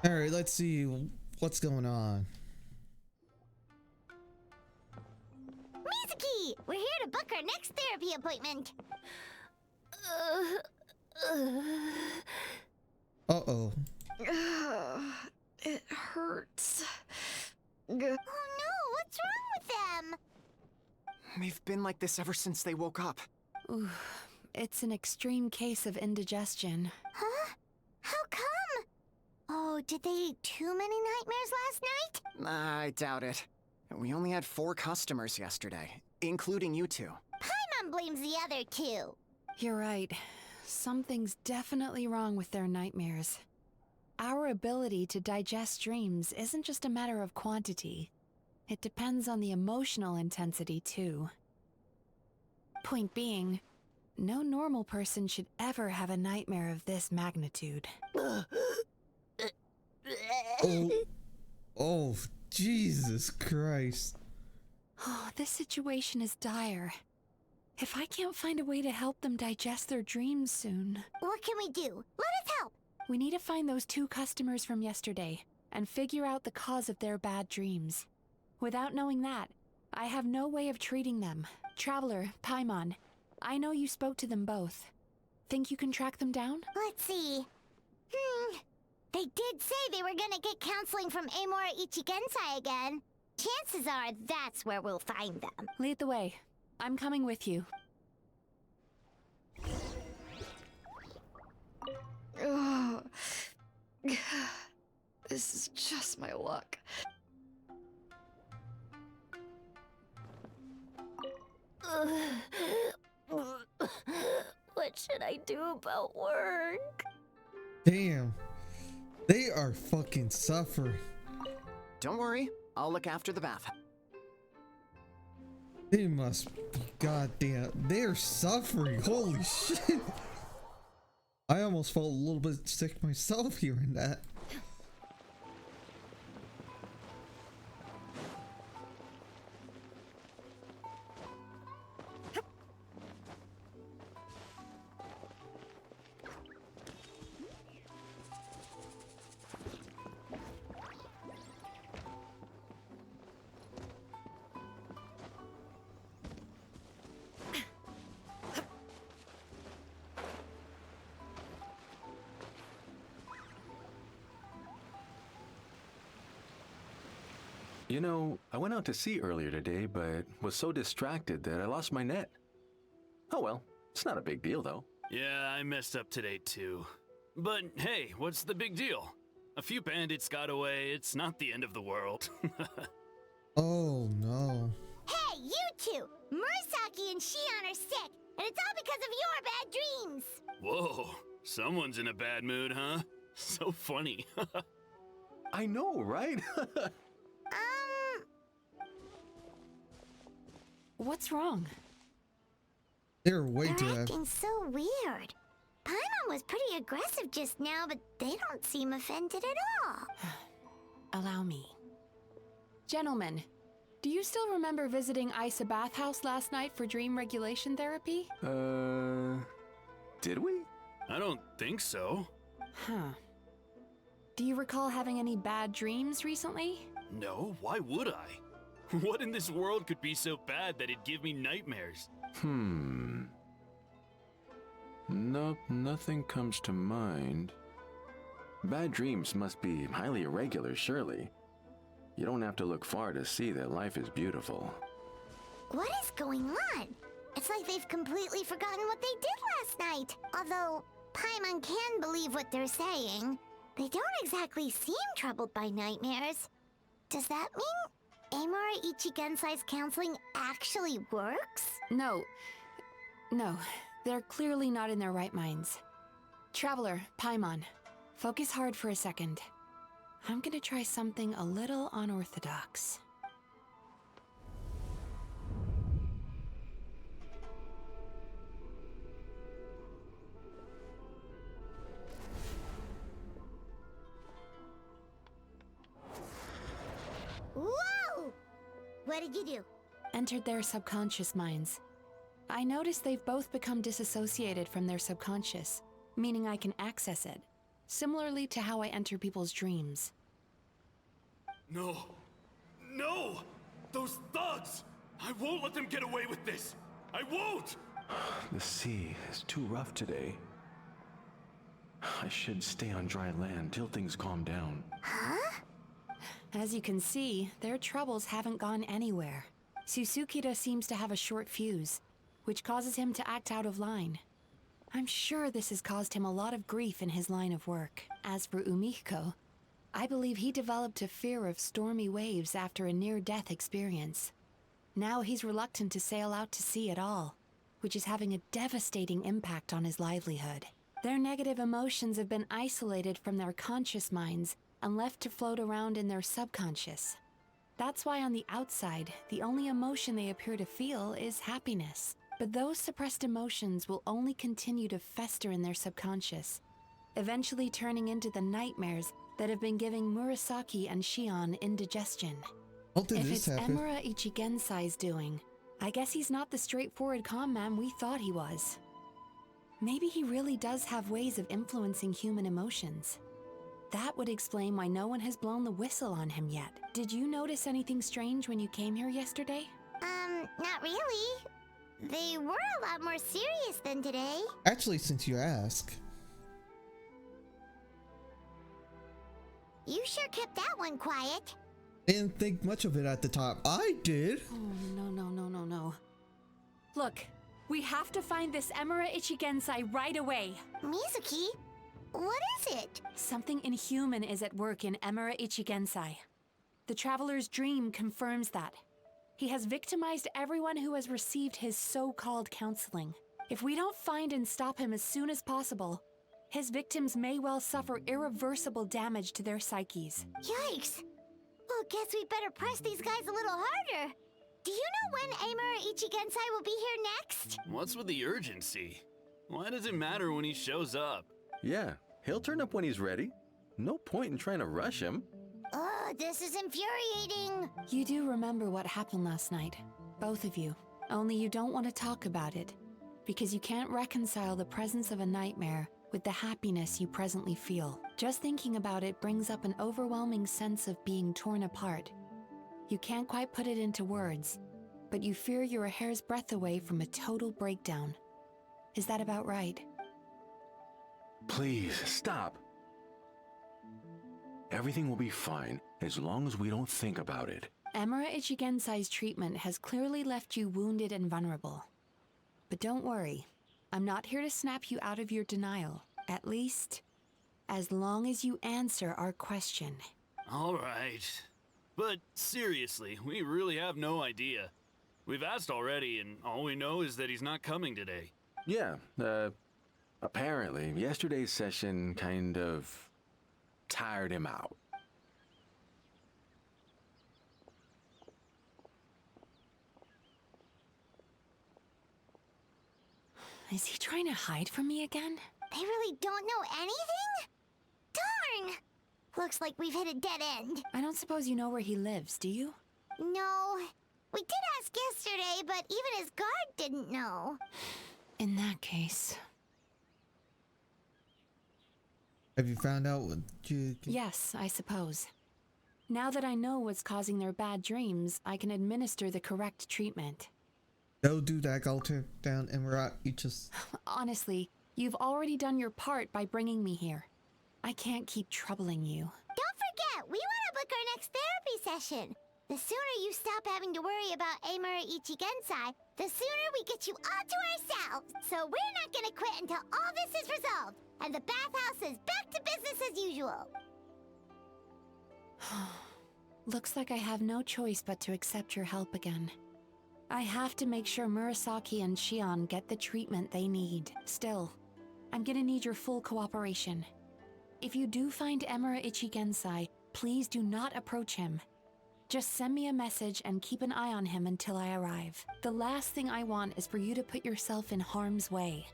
Alright, let's see what's going on. Mizuki! We're here to book our next therapy appointment. Uh-oh. It hurts. Oh no, what's wrong with them? They've been like this ever since they woke up. Ooh, it's an extreme case of indigestion. Huh? How come? Oh, did they eat too many nightmares last night? I doubt it. We only had 4 customers yesterday, including you two. Paimon blames the other two. You're right. Something's definitely wrong with their nightmares. Our ability to digest dreams isn't just a matter of quantity. It depends on the emotional intensity, too. Point being, no normal person should ever have a nightmare of this magnitude. Oh, Jesus Christ. Oh, this situation is dire. If I can't find a way to help them digest their dreams soon... What can we do? Let us help. We need to find those 2 customers from yesterday and figure out the cause of their bad dreams. Without knowing that, I have no way of treating them. Traveler, Paimon, I know you spoke to them both. Think you can track them down? Let's see. They did say they were gonna get counseling from Amora Ichigensai again. Chances are that's where we'll find them. Lead the way. I'm coming with you. Ugh. This is just my luck. What should I do about work? Damn. They are fucking suffering. Don't worry, I'll look after the bath. They must be goddamn. They're suffering. Holy shit. I almost felt a little bit sick myself hearing that. You know, I went out to sea earlier today, but was so distracted that I lost my net. Oh well, it's not a big deal though. Yeah, I messed up today too. But hey, what's the big deal? A few bandits got away, it's not the end of the world. Oh no. Hey, you two! Murasaki and Shion are sick, and it's all because of your bad dreams! Whoa, someone's in a bad mood, huh? So funny. I know, right? What's wrong? They're way They're too acting so weird. Paimon was pretty aggressive just now, but they don't seem offended at all. Allow me. Gentlemen, do you still remember visiting Isa Bathhouse last night for dream regulation therapy? Did we? I don't think so. Huh. Do you recall having any bad dreams recently? No, why would I? What in this world could be so bad that it'd give me nightmares? Nope, nothing comes to mind. Bad dreams must be highly irregular, surely. You don't have to look far to see that life is beautiful. What is going on? It's like they've completely forgotten what they did last night. Although, Paimon can believe what they're saying. They don't exactly seem troubled by nightmares. Does that mean Amora Ichigensai's counseling actually works? No, they're clearly not in their right minds. Traveler, Paimon, focus hard for a second. I'm gonna try something a little unorthodox. Whoa! What did you do? Entered their subconscious minds. I noticed they've both become disassociated from their subconscious, meaning I can access it, similarly to how I enter people's dreams. No. No! Those thugs! I won't let them get away with this! I won't! The sea is too rough today. I should stay on dry land till things calm down. Huh? As you can see, their troubles haven't gone anywhere. Susukida seems to have a short fuse, which causes him to act out of line. I'm sure this has caused him a lot of grief in his line of work. As for Umiko, I believe he developed a fear of stormy waves after a near-death experience. Now he's reluctant to sail out to sea at all, which is having a devastating impact on his livelihood. Their negative emotions have been isolated from their conscious minds and left to float around in their subconscious. That's why on the outside, the only emotion they appear to feel is happiness. But those suppressed emotions will only continue to fester in their subconscious, eventually turning into the nightmares that have been giving Murasaki and Shion indigestion. How did If this it's happen? Emura Ichigensai's doing, I guess he's not the straightforward calm man we thought he was. Maybe he really does have ways of influencing human emotions. That would explain why no one has blown the whistle on him yet. Did you notice anything strange when you came here yesterday? Not really. They were a lot more serious than today. Actually, since you ask. You sure kept that one quiet. Didn't think much of it at the time. I did. Oh, no. Look, we have to find this Emura Ichigensai right away. Mizuki, what is it? Something inhuman is at work in Emura Ichigensai. The Traveler's dream confirms that. He has victimized everyone who has received his so-called counseling. If we don't find and stop him as soon as possible, his victims may well suffer irreversible damage to their psyches. Yikes. Well, guess we better press these guys a little harder. Do you know when Emura Ichigensai will be here next? What's with the urgency? Why does it matter when he shows up? Yeah, he'll turn up when he's ready. No point in trying to rush him. Ugh, this is infuriating. You do remember what happened last night, both of you. Only you don't want to talk about it, because you can't reconcile the presence of a nightmare with the happiness you presently feel. Just thinking about it brings up an overwhelming sense of being torn apart. You can't quite put it into words, but you fear you're a hair's breadth away from a total breakdown. Is that about right? Please, stop. Everything will be fine as long as we don't think about it. Emura Ichigensai's treatment has clearly left you wounded and vulnerable. But don't worry, I'm not here to snap you out of your denial. At least, as long as you answer our question. All right. But seriously, we really have no idea. We've asked already, and all we know is that he's not coming today. Yeah, apparently yesterday's session kind of tired him out. Is he trying to hide from me again? They really don't know anything? Darn! Looks like we've hit a dead end. I don't suppose you know where he lives, do you? No. We did ask yesterday, but even his guard didn't know. In that case... Have you found out what you can... Yes, I suppose. Now that I know what's causing their bad dreams, I can administer the correct treatment. Go do that. Go turn down Emerald. You just... Honestly, you've already done your part by bringing me here. I can't keep troubling you. Don't forget, we want to book our next therapy session. The sooner you stop having to worry about Emura Ichigensai, the sooner we get you all to ourselves. So we're not gonna quit until all this is resolved, and the bathhouse is back to business as usual. Looks like I have no choice but to accept your help again. I have to make sure Murasaki and Shion get the treatment they need. Still, I'm gonna need your full cooperation. If you do find Emura Ichigensai, please do not approach him. Just send me a message and keep an eye on him until I arrive. The last thing I want is for you to put yourself in harm's way.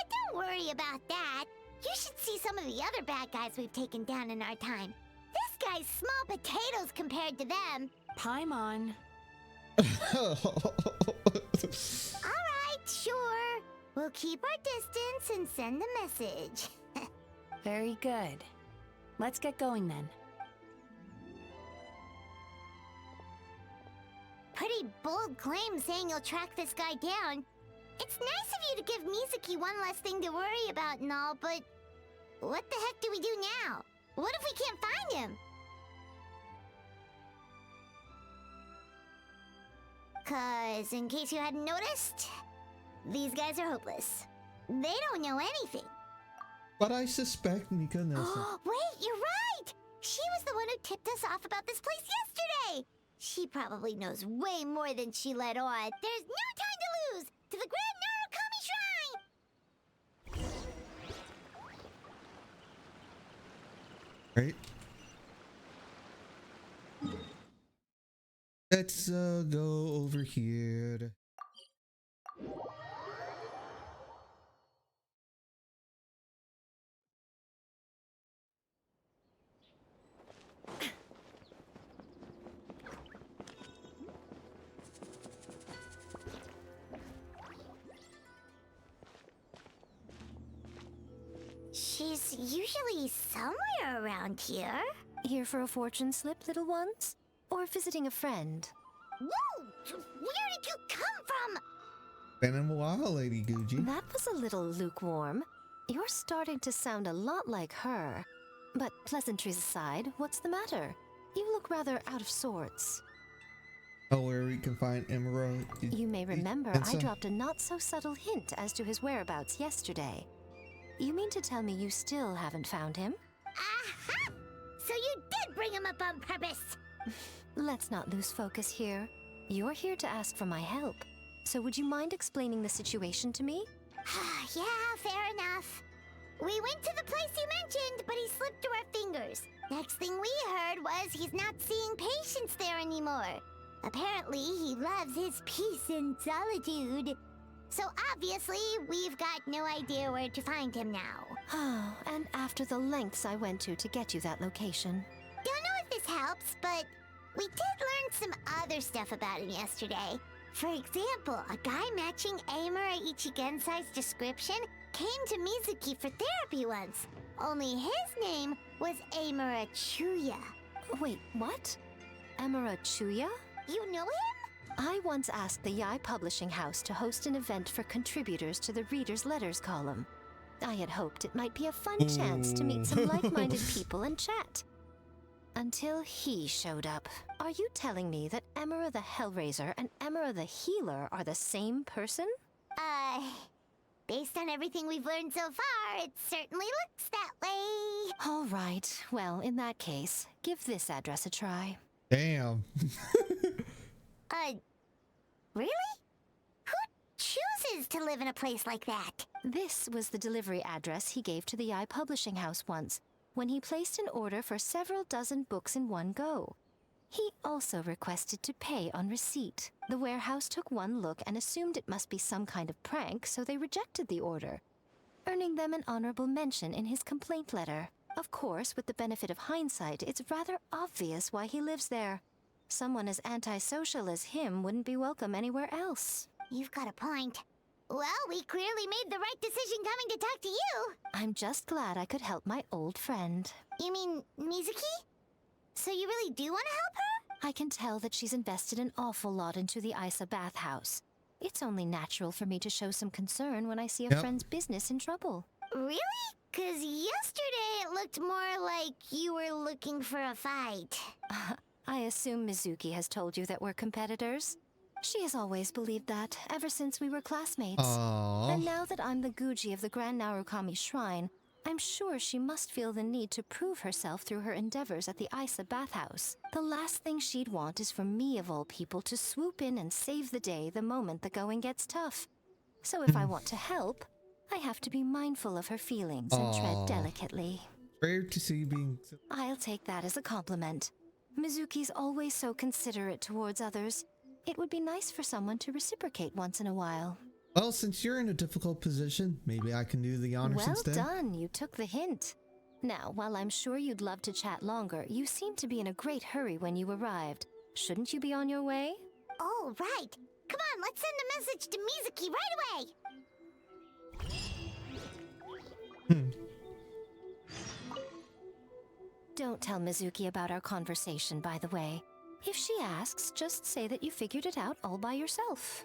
Don't worry about that. You should see some of the other bad guys we've taken down in our time. This guy's small potatoes compared to them. Paimon. Alright, sure. We'll keep our distance and send the message. Very good. Let's get going then. Pretty bold claim saying you'll track this guy down. It's nice of you to give Mizuki one less thing to worry about and all, but what the heck do we do now? What if we can't find him? 'Cause in case you hadn't noticed, these guys are hopeless. They don't know anything. But I suspect Mika knows. Wait, you're right! She was the one who tipped us off about this place yesterday! She probably knows way more than she let on. There's no time to lose! To the Grand Narukami Shrine! Right. Let's go over here. She's usually somewhere around here. Here for a fortune slip, little ones? Or visiting a friend? Whoa! Where did you come from? Been in a while, Lady Guji. That was a little lukewarm. You're starting to sound a lot like her. But pleasantries aside, what's the matter? You look rather out of sorts. Oh, where we can find Emerald. You may remember I dropped a not-so-subtle hint as to his whereabouts yesterday. You mean to tell me you still haven't found him? Aha! So you did bring him up on purpose! Let's not lose focus here. You're here to ask for my help. So would you mind explaining the situation to me? Yeah, fair enough. We went to the place you mentioned, but he slipped through our fingers. Next thing we heard was he's not seeing patients there anymore. Apparently, he loves his peace and solitude. So obviously, we've got no idea where to find him now. Oh, and after the lengths I went to get you that location. Don't know if this helps, but we did learn some other stuff about him yesterday. For example, a guy matching Amura Ichigensai's description came to Mizuki for therapy once. Only his name was Amura Chuya. Wait, what? Emura Chuya? You know him? I once asked the Yai Publishing House to host an event for contributors to the Reader's Letters column. I had hoped it might be a fun chance to meet some like-minded people and chat. Until he showed up. Are you telling me that Emura the Hellraiser and Emura the Healer are the same person? Based on everything we've learned so far, it certainly looks that way. All right. Well, in that case, give this address a try. Damn. Really? Who chooses to live in a place like that? This was the delivery address he gave to the Yai Publishing House once, when he placed an order for several dozen books in one go. He also requested to pay on receipt. The warehouse took one look and assumed it must be some kind of prank, so they rejected the order, earning them an honorable mention in his complaint letter. Of course, with the benefit of hindsight, it's rather obvious why he lives there. Someone as antisocial as him wouldn't be welcome anywhere else. You've got a point. Well, we clearly made the right decision coming to talk to you. I'm just glad I could help my old friend. You mean Mizuki? So you really do want to help her? I can tell that she's invested an awful lot into the Isa bathhouse. It's only natural for me to show some concern when I see a friend's business in trouble. Really? 'Cause yesterday it looked more like you were looking for a fight. I assume Mizuki has told you that we're competitors. She has always believed that, ever since we were classmates. Aww. And now that I'm the Guji of the Grand Narukami Shrine, I'm sure she must feel the need to prove herself through her endeavors at the Isa bathhouse. The last thing she'd want is for me, of all people, to swoop in and save the day the moment the going gets tough. So if I want to help, I have to be mindful of her feelings and Aw. tread delicately. Rare to see being. I'll take that as a compliment. Mizuki's always so considerate towards others. It would be nice for someone to reciprocate once in a while. Well, since you're in a difficult position, maybe I can do the honors Well instead. done, you took the hint. Now, while I'm sure you'd love to chat longer, you seemed to be in a great hurry when you arrived. Shouldn't you be on your way? Oh, right. Come on, let's send a message to Mizuki right away. Don't tell Mizuki about our conversation, by the way. If she asks, just say that you figured it out all by yourself.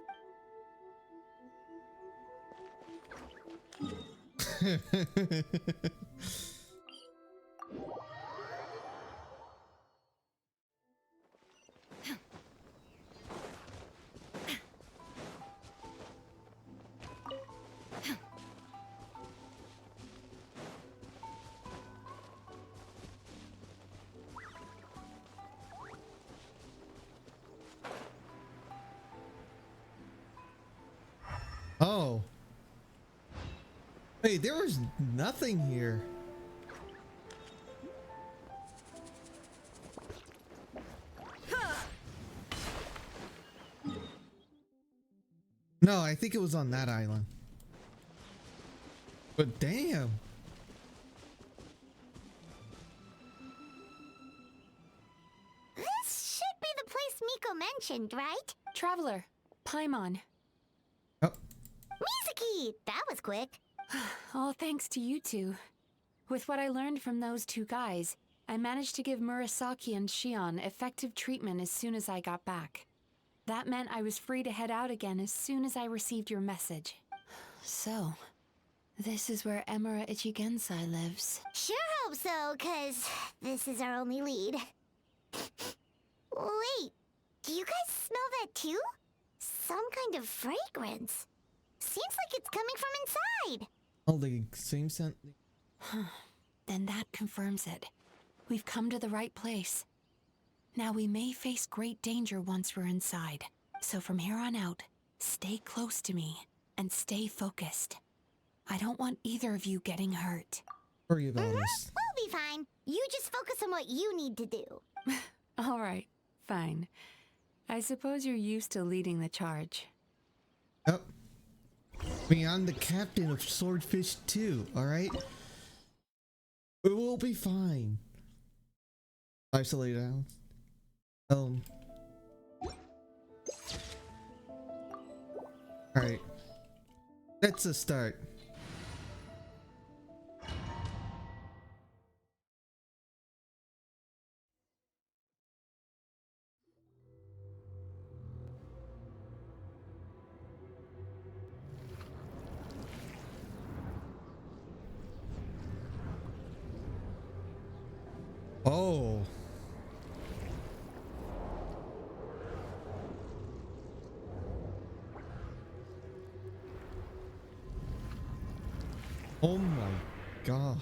Oh. Wait, there was nothing here. No, I think it was on that island. But damn. This should be the place Miko mentioned, right? Traveler, Paimon. Oh, Mizuki! That was quick. All thanks to you two. With what I learned from those two guys, I managed to give Murasaki and Shion effective treatment as soon as I got back. That meant I was free to head out again as soon as I received your message. So, this is where Emura Ichigensai lives. Sure hope so, 'cause this is our only lead. Wait, do you guys smell that too? Some kind of fragrance. Seems like it's coming from inside. oh, the same scent. Then that confirms it. We've come to the right place. Now we may face great danger once we're inside. So from here on out, stay close to me and stay focused. I don't want either of you getting hurt. Worry about us. We'll be fine. You just focus on what you need to do. All right, fine. I suppose you're used to leading the charge. Yep. I mean, I'm the captain of Swordfish too, alright? We will be fine. Isolate out. Alright. That's a start. Oh. Oh my god.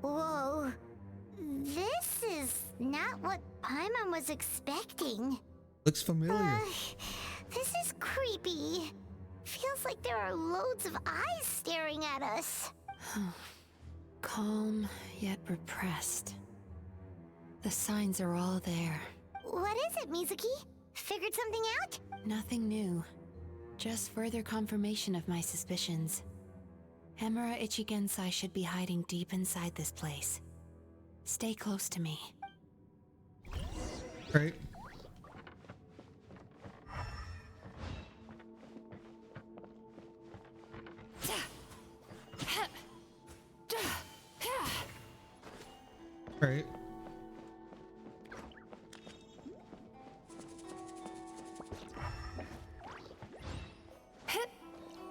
Whoa. This is not what Paimon was expecting. Looks familiar. This is creepy. Feels like there are loads of eyes staring at us. Calm, yet repressed. The signs are all there. What is it, Mizuki? Figured something out? Nothing new. Just further confirmation of my suspicions. Emura Ichigensai should be hiding deep inside this place. Stay close to me. Right. Right.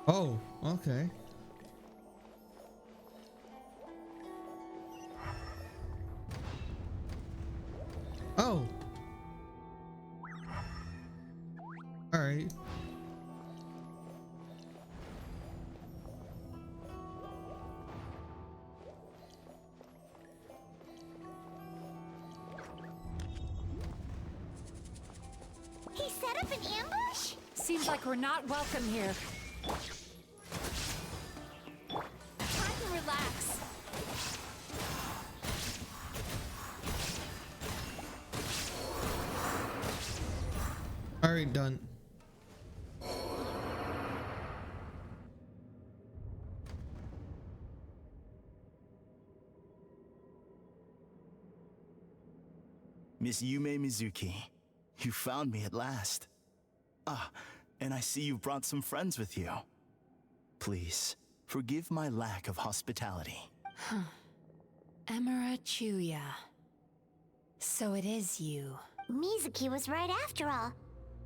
Oh, okay. Oh. All right. like we're not welcome here. Try to relax. All right, done. Miss Yumemizuki, you found me at last. Ah, and I see you've brought some friends with you. Please, forgive my lack of hospitality. Emira Chuya. So it is you. Mizuki was right after all.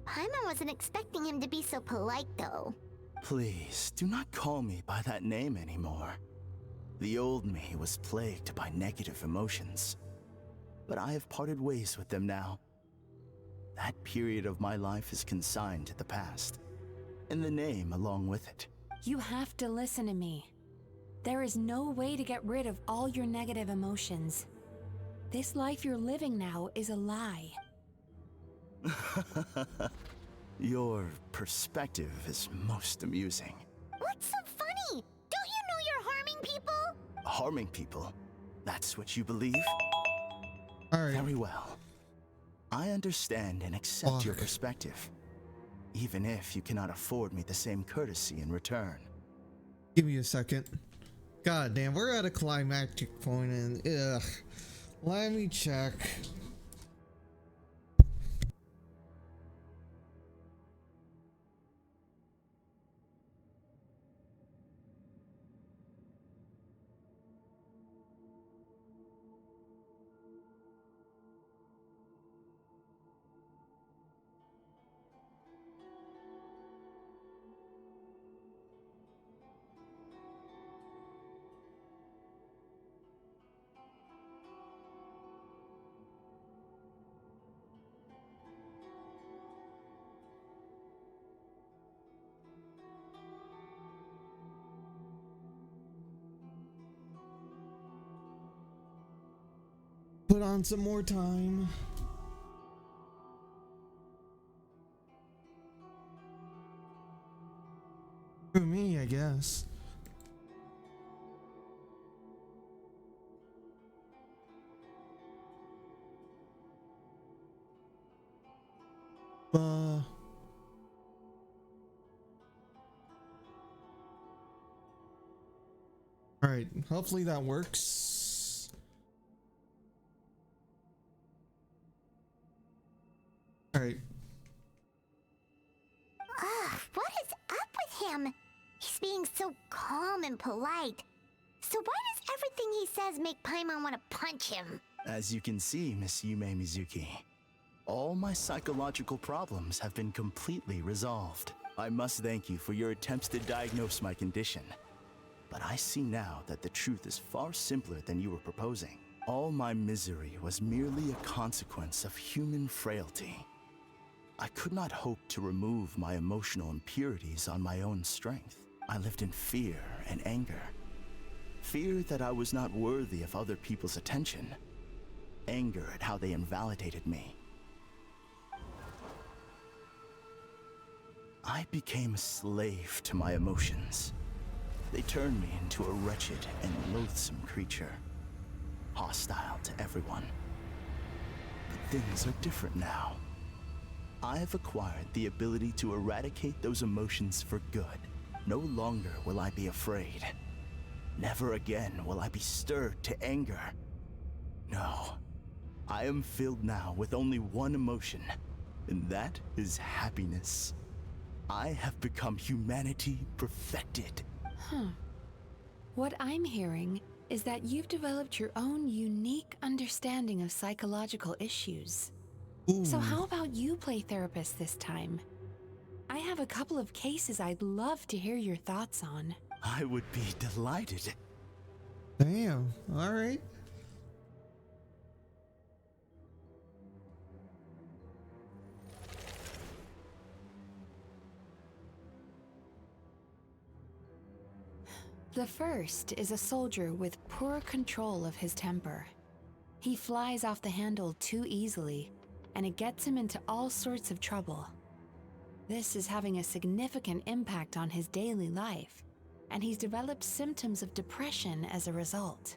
Paimon wasn't expecting him to be so polite, though. Please, do not call me by that name anymore. The old me was plagued by negative emotions. But I have parted ways with them now. That period of my life is consigned to the past, and the name along with it. You have to listen to me. There is no way to get rid of all your negative emotions. This life you're living now is a lie. Your perspective is most amusing. What's so funny? Don't you know you're harming people? Harming people? That's what you believe? All right. Very well. I understand and accept your perspective, even if you cannot afford me the same courtesy in return. Give me a second. God damn, we're at a climactic point and ugh. Let me check. Put on some more time. For me, I guess. All right, hopefully that works. All right. Ugh, what is up with him? He's being so calm and polite. So why does everything he says make Paimon want to punch him? As you can see, Miss Yumemizuki, all my psychological problems have been completely resolved. I must thank you for your attempts to diagnose my condition. But I see now that the truth is far simpler than you were proposing. All my misery was merely a consequence of human frailty. I could not hope to remove my emotional impurities on my own strength. I lived in fear and anger. Fear that I was not worthy of other people's attention. Anger at how they invalidated me. I became a slave to my emotions. They turned me into a wretched and loathsome creature, hostile to everyone. But things are different now. I have acquired the ability to eradicate those emotions for good. No longer will I be afraid. Never again will I be stirred to anger. No, I am filled now with only one emotion, and that is happiness. I have become humanity perfected. What I'm hearing is that you've developed your own unique understanding of psychological issues. Ooh. So how about you play therapist this time? I have a couple of cases I'd love to hear your thoughts on. I would be delighted. Damn. All right. The first is a soldier with poor control of his temper. He flies off the handle too easily, and it gets him into all sorts of trouble. This is having a significant impact on his daily life, and he's developed symptoms of depression as a result.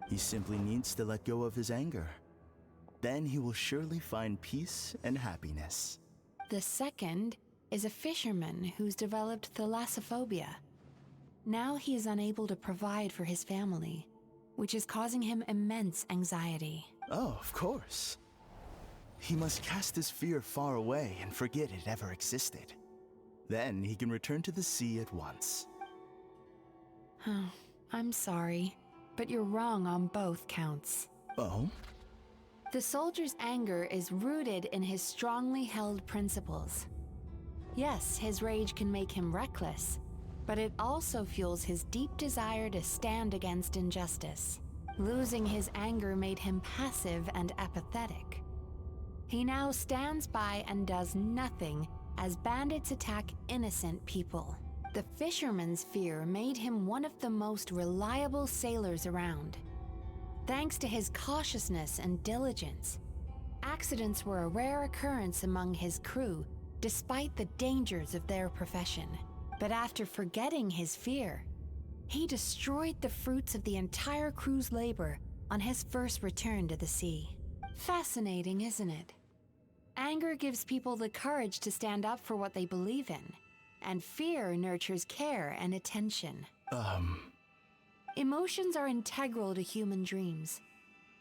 He simply needs to let go of his anger. Then he will surely find peace and happiness. The second is a fisherman who's developed thalassophobia. Now he is unable to provide for his family, which is causing him immense anxiety. Oh, of course. He must cast his fear far away and forget it ever existed. Then he can return to the sea at once. I'm sorry, but you're wrong on both counts. Oh? The soldier's anger is rooted in his strongly held principles. Yes, his rage can make him reckless, but it also fuels his deep desire to stand against injustice. Losing his anger made him passive and apathetic. He now stands by and does nothing as bandits attack innocent people. The fisherman's fear made him one of the most reliable sailors around. Thanks to his cautiousness and diligence, accidents were a rare occurrence among his crew, despite the dangers of their profession. But after forgetting his fear, he destroyed the fruits of the entire crew's labor on his first return to the sea. Fascinating, isn't it? Anger gives people the courage to stand up for what they believe in, and fear nurtures care and attention. Emotions are integral to human dreams,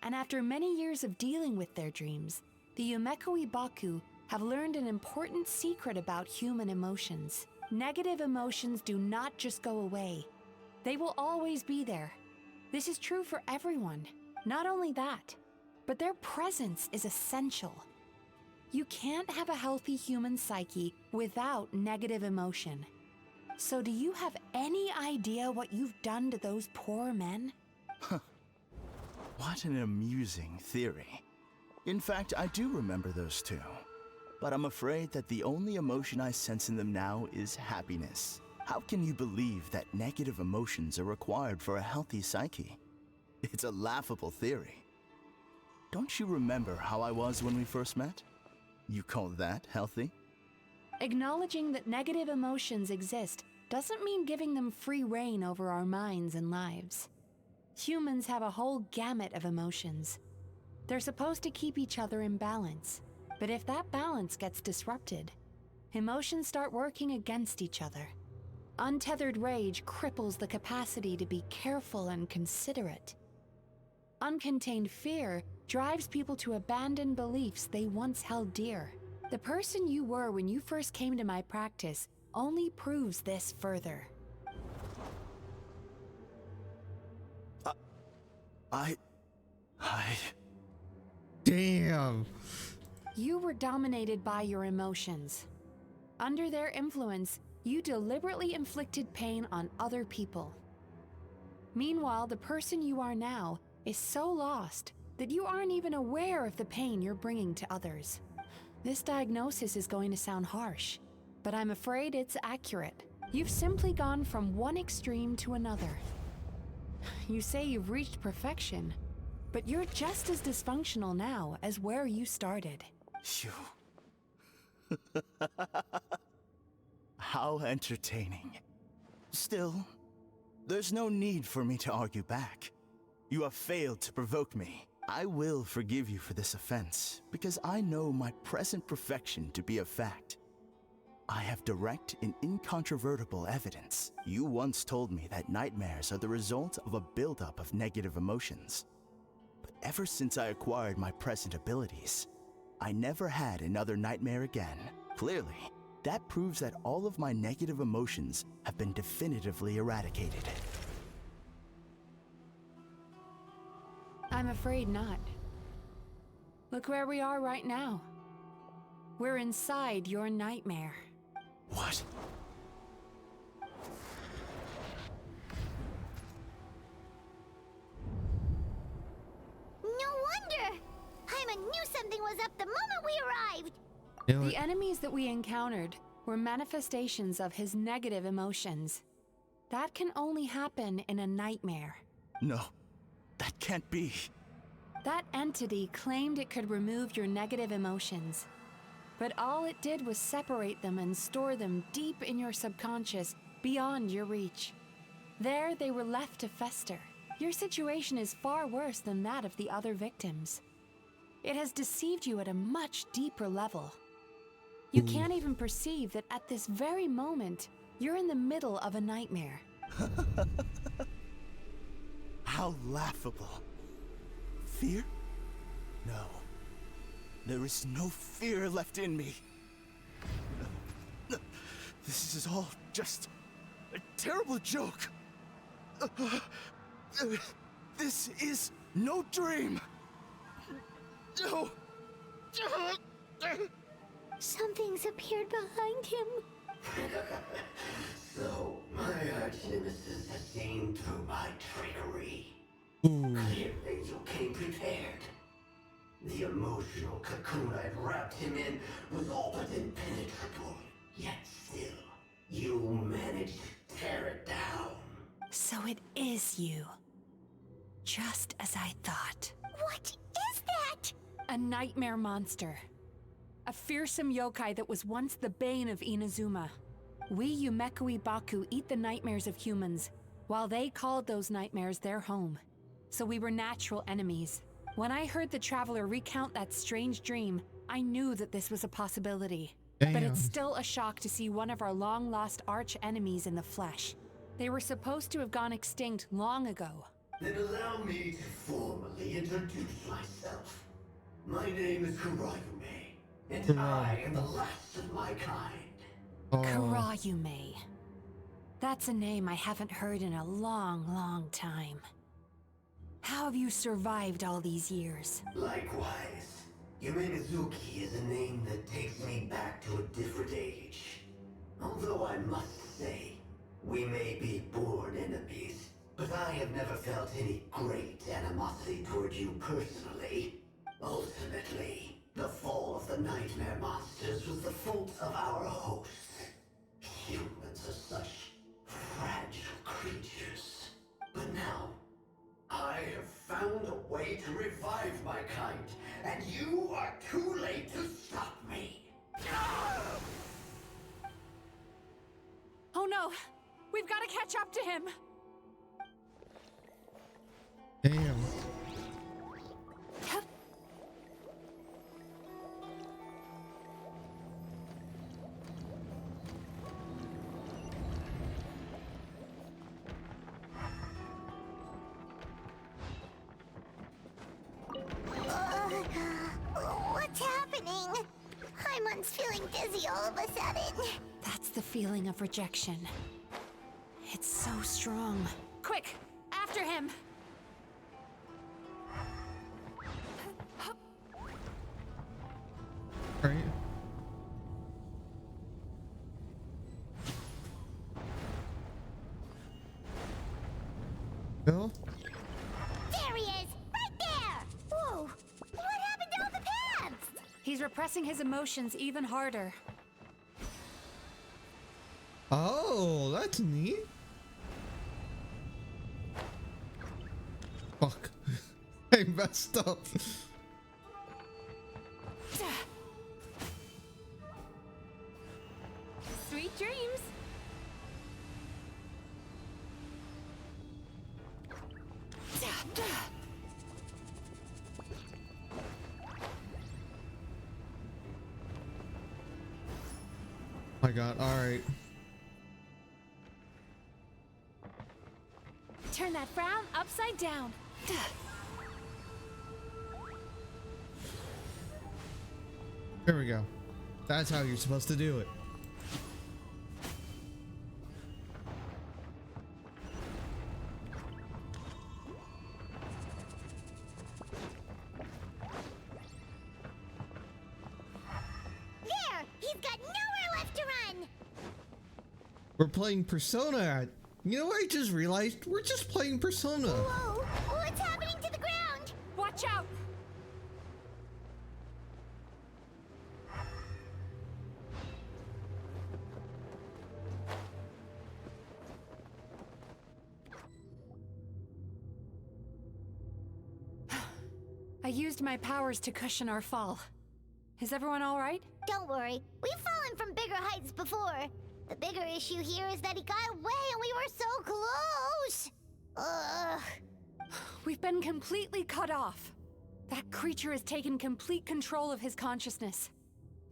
and after many years of dealing with their dreams, the Yumemizuki have learned an important secret about human emotions. Negative emotions do not just go away. They will always be there. This is true for everyone. Not only that, but their presence is essential. You can't have a healthy human psyche without negative emotion. So do you have any idea what you've done to those poor men? What an amusing theory. In fact, I do remember those two. But I'm afraid that the only emotion I sense in them now is happiness. How can you believe that negative emotions are required for a healthy psyche? It's a laughable theory. Don't you remember how I was when we first met? You call that healthy? Acknowledging that negative emotions exist doesn't mean giving them free rein over our minds and lives. Humans have a whole gamut of emotions. They're supposed to keep each other in balance, but if that balance gets disrupted, emotions start working against each other. Untethered rage cripples the capacity to be careful and considerate. Uncontained fear drives people to abandon beliefs they once held dear. The person you were when you first came to my practice only proves this further. Damn. You were dominated by your emotions. Under their influence, you deliberately inflicted pain on other people. Meanwhile, the person you are now is so lost that you aren't even aware of the pain you're bringing to others. This diagnosis is going to sound harsh, but I'm afraid it's accurate. You've simply gone from one extreme to another. You say you've reached perfection, but you're just as dysfunctional now as where you started. Phew. How entertaining. Still, there's no need for me to argue back. You have failed to provoke me. I will forgive you for this offense, because I know my present perfection to be a fact. I have direct and incontrovertible evidence. You once told me that nightmares are the result of a buildup of negative emotions. But ever since I acquired my present abilities, I never had another nightmare again. Clearly, that proves that all of my negative emotions have been definitively eradicated. I'm afraid not. Look where we are right now. We're inside your nightmare. What? No wonder! Hyman knew something was up the moment we arrived! You know The enemies that we encountered were manifestations of his negative emotions. That can only happen in a nightmare. No, that can't be. That entity claimed it could remove your negative emotions. But all it did was separate them and store them deep in your subconscious, beyond your reach. There, they were left to fester. Your situation is far worse than that of the other victims. It has deceived you at a much deeper level. You can't even perceive that at this very moment, you're in the middle of a nightmare. How laughable. Fear? No. There is no fear left in me. This is all just a terrible joke. This is no dream. No. Something's appeared behind him. So, my arch-nemesis has seen through my trickery. Clearly, you came prepared. The emotional cocoon I'd wrapped him in was all but impenetrable. Yet still, you managed to tear it down. So it is you. Just as I thought. What is that? A nightmare monster. A fearsome yokai that was once the bane of Inazuma. We Yumekui Baku eat the nightmares of humans, while they called those nightmares their home. So we were natural enemies. When I heard the traveler recount that strange dream, I knew that this was a possibility. Damn. But it's still a shock to see one of our long-lost arch-enemies in the flesh. They were supposed to have gone extinct long ago. Then allow me to formally introduce myself. My name is Kurayume, and I am the last of my kind. Kurayume. That's a name I haven't heard in a long, long time. How have you survived all these years? Likewise, Yumemizuki is a name that takes me back to a different age. Although I must say, we may be born enemies, but I have never felt any great animosity toward you personally. Ultimately, the fall of the nightmare monsters was the fault of our hosts. Humans are such fragile creatures. But now, I have found a way to revive my kind, and you are too late to stop me. Oh no! We've got to catch up to him! Damn. What's happening? Hymon's feeling dizzy all of a sudden. That's the feeling of rejection. It's so strong. Quick! After him! Right. Bill? There he is! Right there! Whoa! What happened to all the paths? He's repressing his emotions even harder. Oh, that's neat. Fuck. I messed up. Sweet dreams! My god, alright. Turn that frown upside down. Here we go. That's how you're supposed to do it. There! He's got nowhere left to run! We're playing Persona. You know what I just realized? We're just playing Persona. Whoa! What's happening to the ground? Watch out! I used my powers to cushion our fall. Is everyone all right? Don't worry, we've fallen from bigger heights before. The bigger issue here is that he got away and we were so close. Ugh. We've been completely cut off. That creature has taken complete control of his consciousness.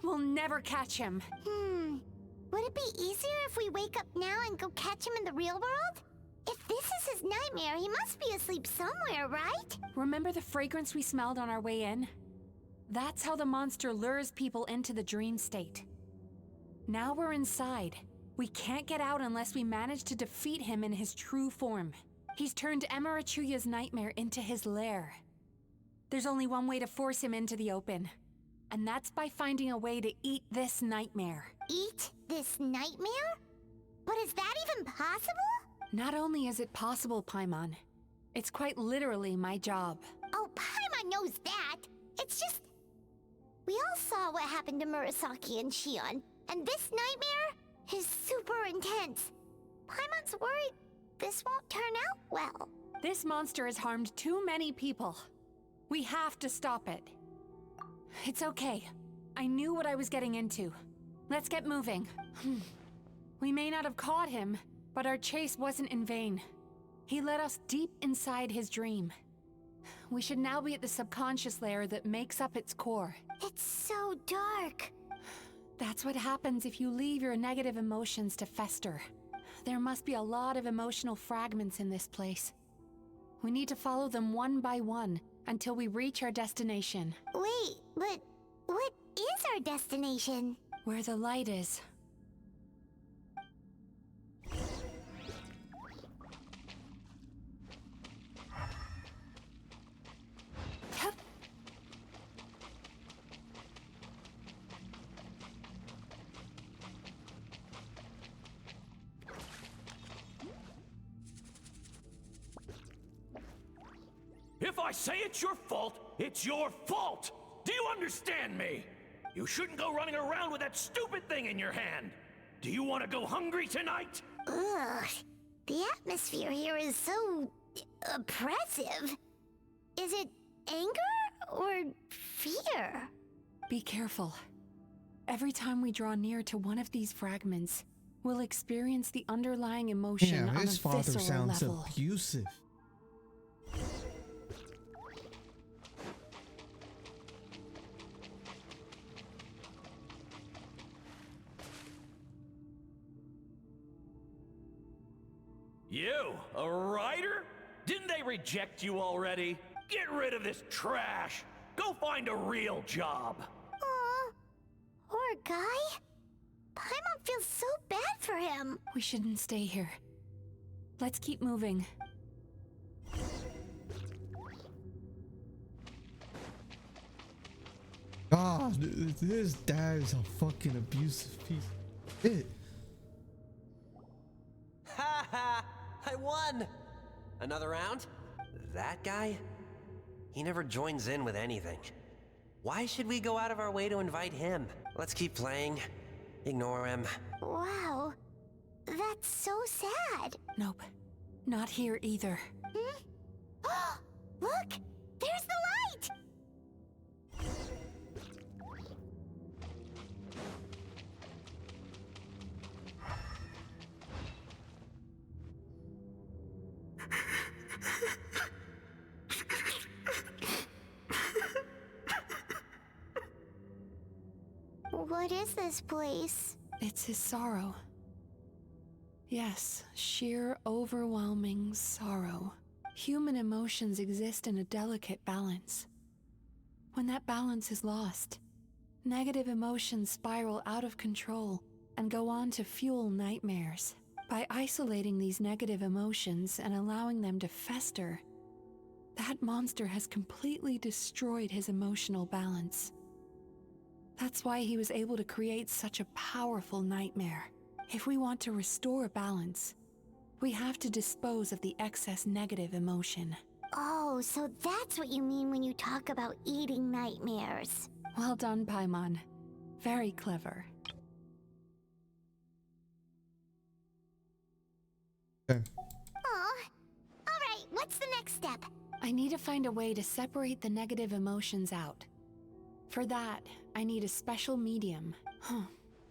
We'll never catch him. Would it be easier if we wake up now and go catch him in the real world? If this is his nightmare, he must be asleep somewhere, right? Remember the fragrance we smelled on our way in? That's how the monster lures people into the dream state. Now we're inside. We can't get out unless we manage to defeat him in his true form. He's turned Emarachuya's nightmare into his lair. There's only one way to force him into the open, and that's by finding a way to eat this nightmare. Eat this nightmare? But is that even possible? Not only is it possible, Paimon, it's quite literally my job. Oh, Paimon knows that. It's just... We all saw what happened to Murasaki and Shion, and this nightmare is super intense. Paimon's worried this won't turn out well. This monster has harmed too many people. We have to stop it. It's okay. I knew what I was getting into. Let's get moving. We may not have caught him, but our chase wasn't in vain. He led us deep inside his dream. We should now be at the subconscious layer that makes up its core. It's so dark. That's what happens if you leave your negative emotions to fester. There must be a lot of emotional fragments in this place. We need to follow them one by one until we reach our destination. Wait, but what is our destination? Where the light is. Hup. If I say it's your fault, it's your fault! Do you understand me? You shouldn't go running around with that stupid thing in your hand! Do you want to go hungry tonight? Ugh, the atmosphere here is so... oppressive. Is it anger or fear? Be careful. Every time we draw near to one of these fragments, we'll experience the underlying emotion Yeah, on his a father visceral sounds level. abusive. You, a writer? Didn't they reject you already? Get rid of this trash! Go find a real job! Aw, poor guy. Paimon feels so bad for him. We shouldn't stay here. Let's keep moving. God, his dad is a fucking abusive piece of shit. Ha ha! I won! Another round? That guy? He never joins in with anything. Why should we go out of our way to invite him? Let's keep playing. Ignore him. Wow, that's so sad. Nope. Not here either. Look, there's the light! What is this place? It's his sorrow. Yes, sheer overwhelming sorrow. Human emotions exist in a delicate balance. When that balance is lost, negative emotions spiral out of control and go on to fuel nightmares. By isolating these negative emotions and allowing them to fester, that monster has completely destroyed his emotional balance. That's why he was able to create such a powerful nightmare. If we want to restore balance, we have to dispose of the excess negative emotion. Oh, so that's what you mean when you talk about eating nightmares. Well done, Paimon. Very clever. Okay. Aw. Alright, what's the next step? I need to find a way to separate the negative emotions out. For that, I need a special medium.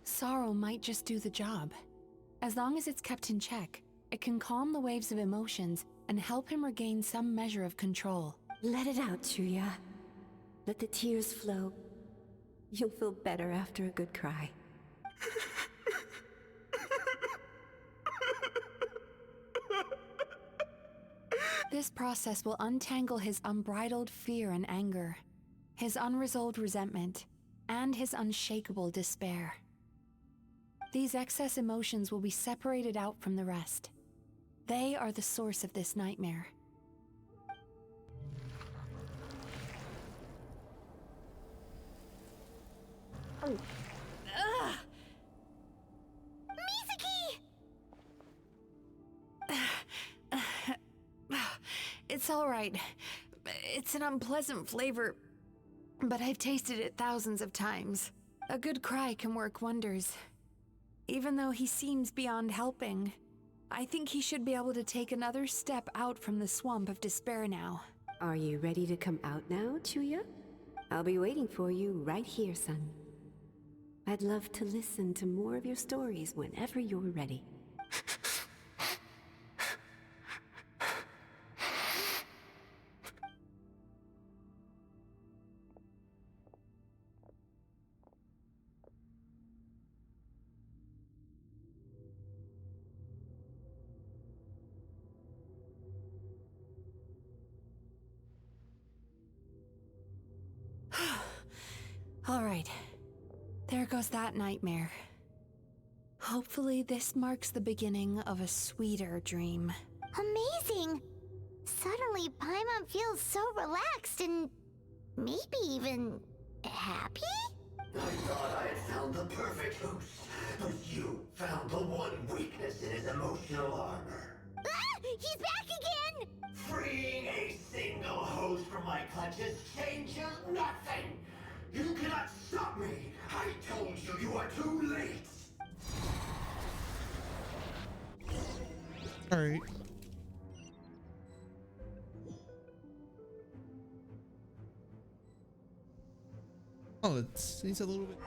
Sorrow might just do the job. As long as it's kept in check, it can calm the waves of emotions and help him regain some measure of control. Let it out, Chuya. Let the tears flow. You'll feel better after a good cry. This process will untangle his unbridled fear and anger, his unresolved resentment, and his unshakable despair. These excess emotions will be separated out from the rest. They are the source of this nightmare. It's all right. It's an unpleasant flavor, but I've tasted it thousands of times. A good cry can work wonders. Even though he seems beyond helping, I think he should be able to take another step out from the swamp of despair now. Are you ready to come out now, Chuya? I'll be waiting for you right here, son. I'd love to listen to more of your stories whenever you're ready. All right. There goes that nightmare. Hopefully this marks the beginning of a sweeter dream. Amazing! Suddenly, Paimon feels so relaxed and maybe even happy? I thought I had found the perfect host, but you found the one weakness in his emotional armor. Ah! He's back again! Freeing a single host from my clutches changes nothing! You cannot stop me! I told you you are too late! Alright. Oh, he's a little bit.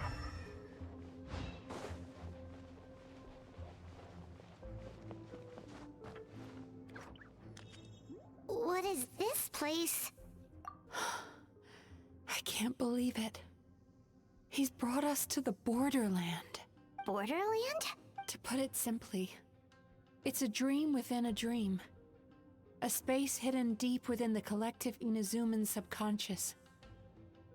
What is this place? I can't believe it. He's brought us to the Borderland. Borderland? To put it simply, it's a dream within a dream. A space hidden deep within the collective Inazuman subconscious.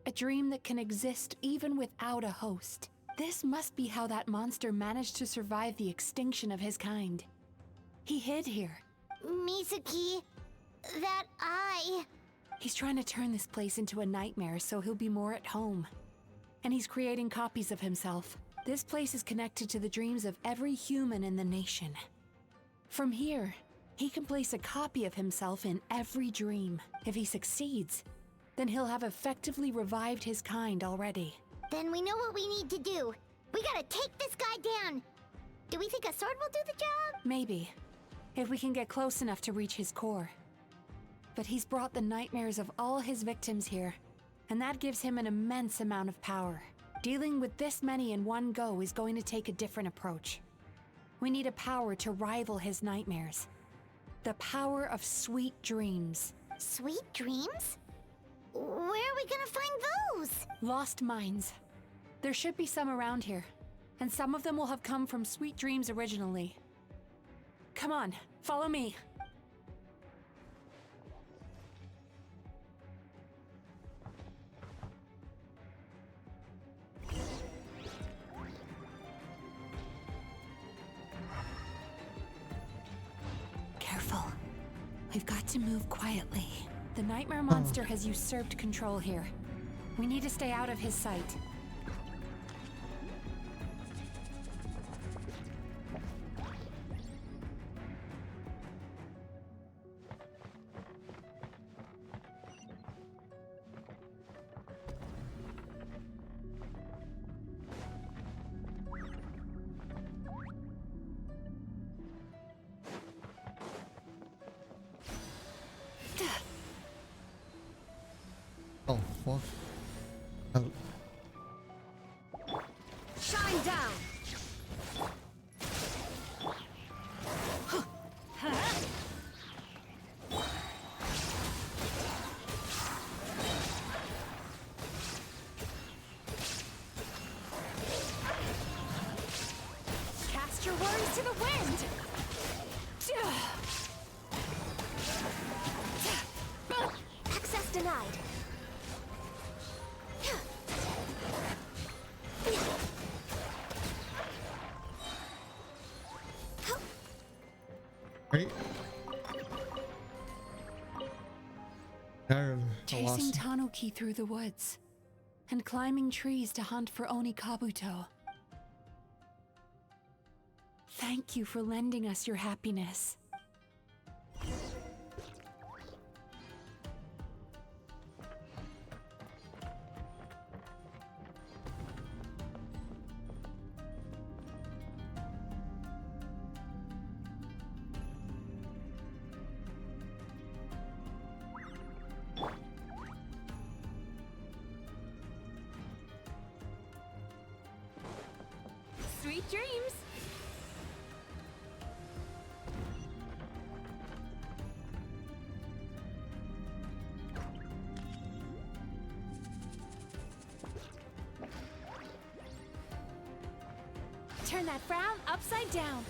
A dream that can exist even without a host. This must be how that monster managed to survive the extinction of his kind. He hid here. Mizuki, that eye. He's trying to turn this place into a nightmare so he'll be more at home. And he's creating copies of himself. This place is connected to the dreams of every human in the nation. From here, he can place a copy of himself in every dream. If he succeeds, then he'll have effectively revived his kind already. Then we know what we need to do. We gotta take this guy down. Do we think a sword will do the job? Maybe, if we can get close enough to reach his core. But he's brought the nightmares of all his victims here, and that gives him an immense amount of power. Dealing with this many in one go is going to take a different approach. We need a power to rival his nightmares. The power of sweet dreams. Sweet dreams? Where are we gonna find those? Lost minds. There should be some around here, and some of them will have come from sweet dreams originally. Come on, follow me. Careful. We've got to move quietly. The nightmare monster has usurped control here. We need to stay out of his sight. Oh, fuck. Oh. Freeze to the wind! Access denied. Right? Chasing Tanuki through the woods and climbing trees to hunt for Oni Kabuto. Thank you for lending us your happiness. Sweet dreams! Turn that frown upside down.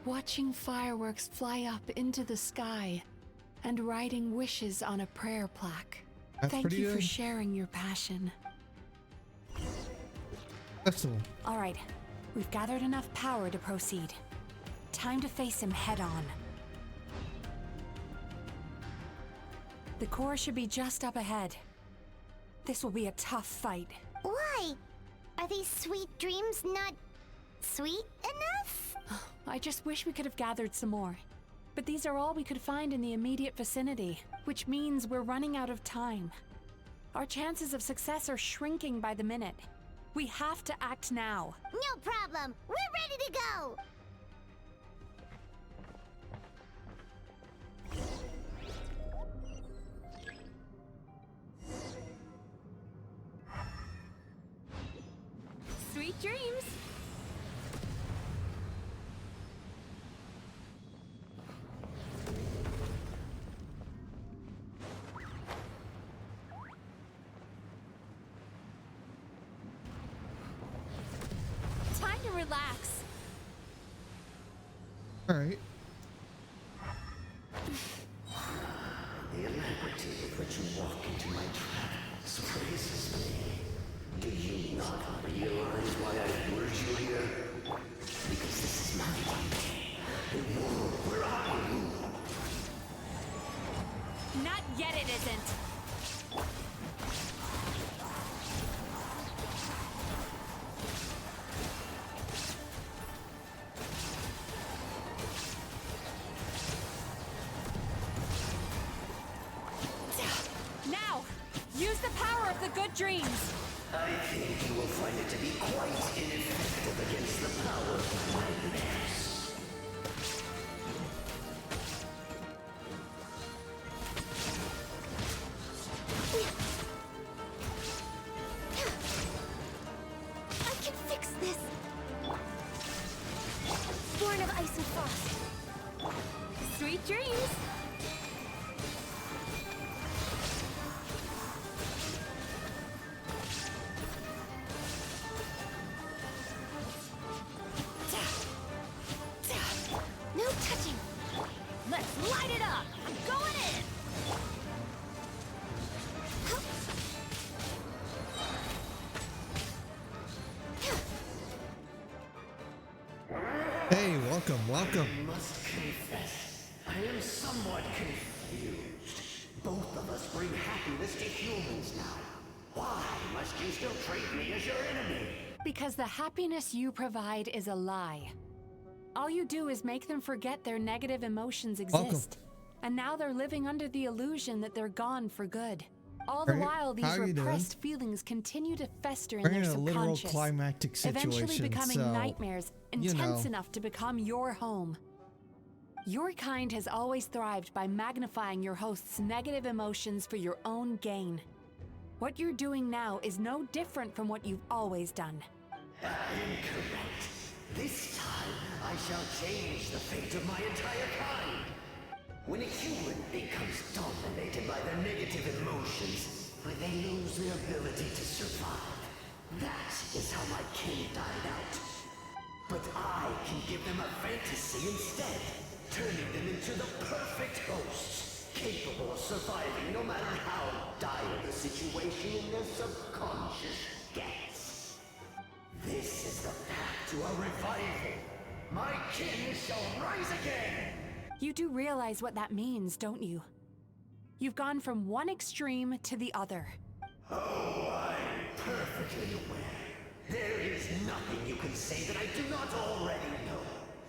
Watching fireworks fly up into the sky and writing wishes on a prayer plaque. That's Thank pretty you for good. sharing your passion. Excellent. All right, we've gathered enough power to proceed. Time to face him head on. The core should be just up ahead. This will be a tough fight. Why? Are these sweet dreams not sweet enough? I just wish we could have gathered some more. But these are all we could find in the immediate vicinity, which means we're running out of time. Our chances of success are shrinking by the minute. We have to act now. No problem. We're ready to go. Sweet dreams! Time to relax. All right. The alacrity with which you walk into my trap surprises me. Do you not realize why I lured you here? Because this is my domain, the world where I rule. Not yet, it isn't. Now, use the power of the good dreams. I think you will find it to be quite ineffective against the power of nightmares. I can fix this. Born of ice and frost. Sweet dreams. No touching. Let's light it up. I'm going in. Hey, welcome, welcome. I must confess, I am somewhat confused. Both of us bring happiness to humans now. Why must you still treat me as your enemy? Because the happiness you provide is a lie. All you do is make them forget their negative emotions exist. Welcome. And now they're living under the illusion that they're gone for good. All the Right. while, these How you doing? repressed feelings continue to fester in We're their in a literal subconscious, climactic situation, eventually becoming so, nightmares you intense know. enough to become your home. Your kind has always thrived by magnifying your host's negative emotions for your own gain. What you're doing now is no different from what you've always done. Incorrect. This time, I shall change the fate of my entire kind. When a human becomes dominated by their negative emotions, when they lose their ability to survive, that is how my kin died out. But I can give them a fantasy instead, turning them into the perfect hosts, capable of surviving no matter how dire the situation in their subconscious gets. This is the path to a revival. My kin shall rise again! You do realize what that means, don't you? You've gone from one extreme to the other. Oh, I'm perfectly aware. There is nothing you can say that I do not already know.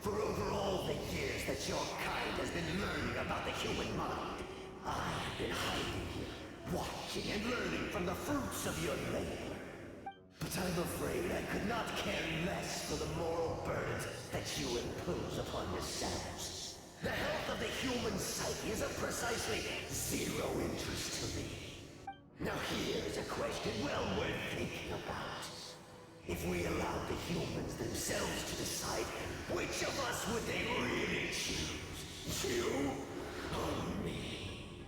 For over all the years that your kind has been learning about the human mind, I have been hiding here, watching and learning from the fruits of your labor. But I'm afraid I could not care less for the moral burdens that you impose upon yourselves. The health of the human psyche is of precisely zero interest to me. Now here is a question well worth thinking about. If we allowed the humans themselves to decide, which of us would they really choose? You or me?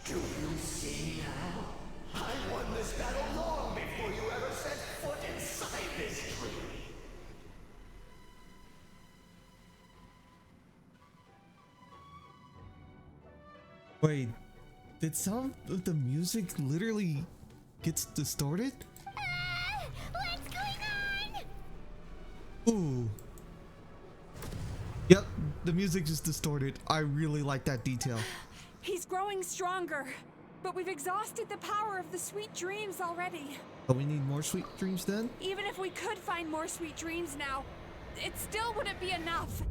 Do you see now? I won this battle long before you ever set foot inside this tree. Wait, did some of the music literally gets distorted? What's going on? Ooh. Yep, the music is distorted. I really like that detail. He's growing stronger, but we've exhausted the power of the sweet dreams already. But we need more sweet dreams then? Even if we could find more sweet dreams now, it still wouldn't be enough.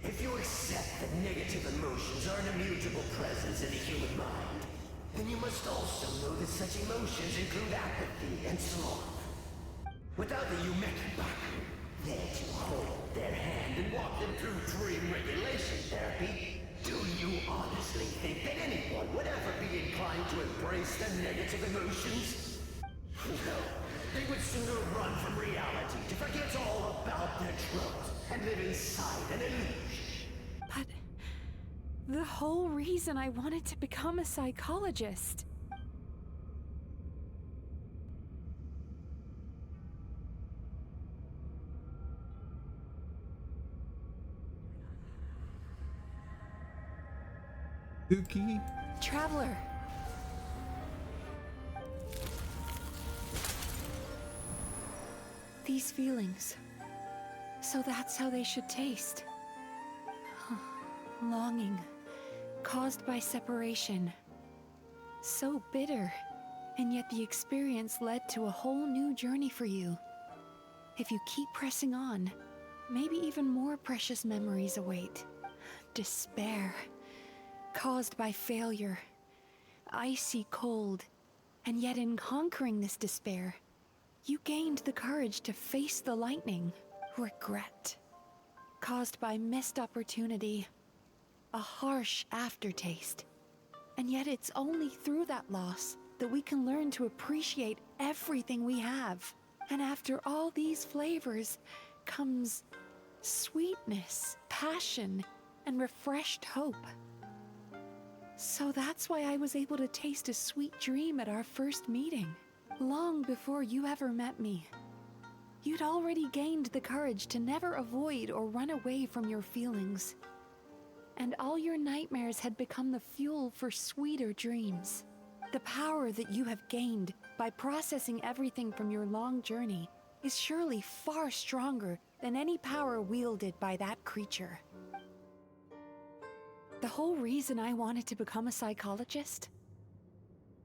If you accept that negative emotions are an immutable presence in the human mind, then you must also know that such emotions include apathy and sloth. Without the Yumemizuki there to hold their hand and walk them through dream regulation therapy, do you honestly think that anyone would ever be inclined to embrace their negative emotions? No, they would sooner run from reality to forget all about their troubles and live inside an illusion. But the whole reason I wanted to become a psychologist. Mizuki? Traveler. These feelings. So that's how they should taste. Longing, caused by separation. So bitter, and yet the experience led to a whole new journey for you. If you keep pressing on, maybe even more precious memories await. Despair, caused by failure. Icy cold, and yet in conquering this despair, you gained the courage to face the lightning. Regret, caused by missed opportunity. A harsh aftertaste. And yet it's only through that loss that we can learn to appreciate everything we have. And after all these flavors comes sweetness, passion, and refreshed hope. So that's why I was able to taste a sweet dream at our first meeting, long before you ever met me. You'd already gained the courage to never avoid or run away from your feelings. And all your nightmares had become the fuel for sweeter dreams. The power that you have gained by processing everything from your long journey is surely far stronger than any power wielded by that creature. The whole reason I wanted to become a psychologist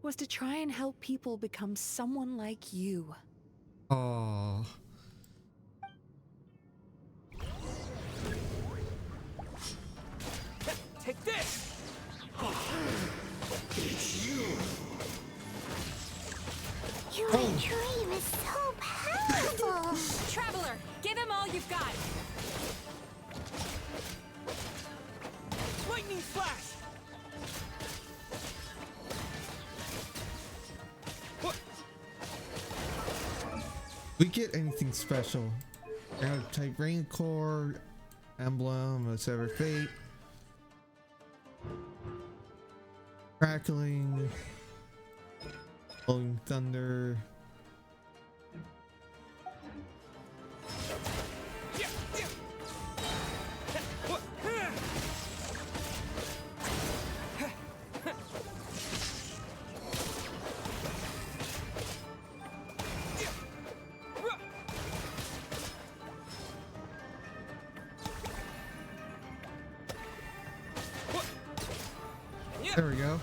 was to try and help people become someone like you. Aww. Take this! It's you! Your dream is so powerful! Traveler, give him all you've got! Lightning flash! We get anything special. Type Raincore, Emblem of Severed Fate, Crackling, Rolling Thunder. There we go.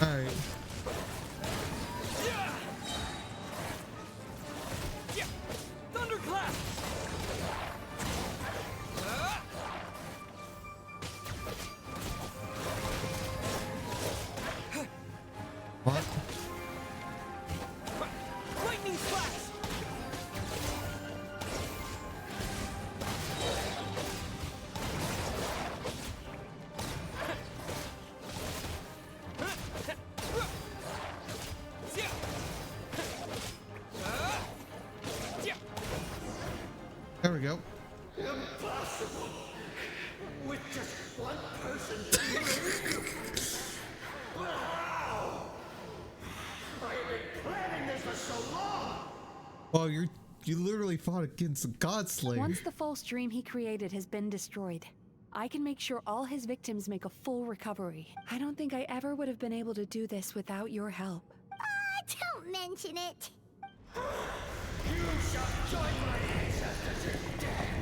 Alright. Thunderclap! What? Lightning flash! There we go. Impossible! With just one person to Wow! I have been planning this for so long! Well, you literally fought against the God Slayer. Once the false dream he created has been destroyed, I can make sure all his victims make a full recovery. I don't think I ever would have been able to do this without your help. Don't mention it. You shall join my ancestors in death!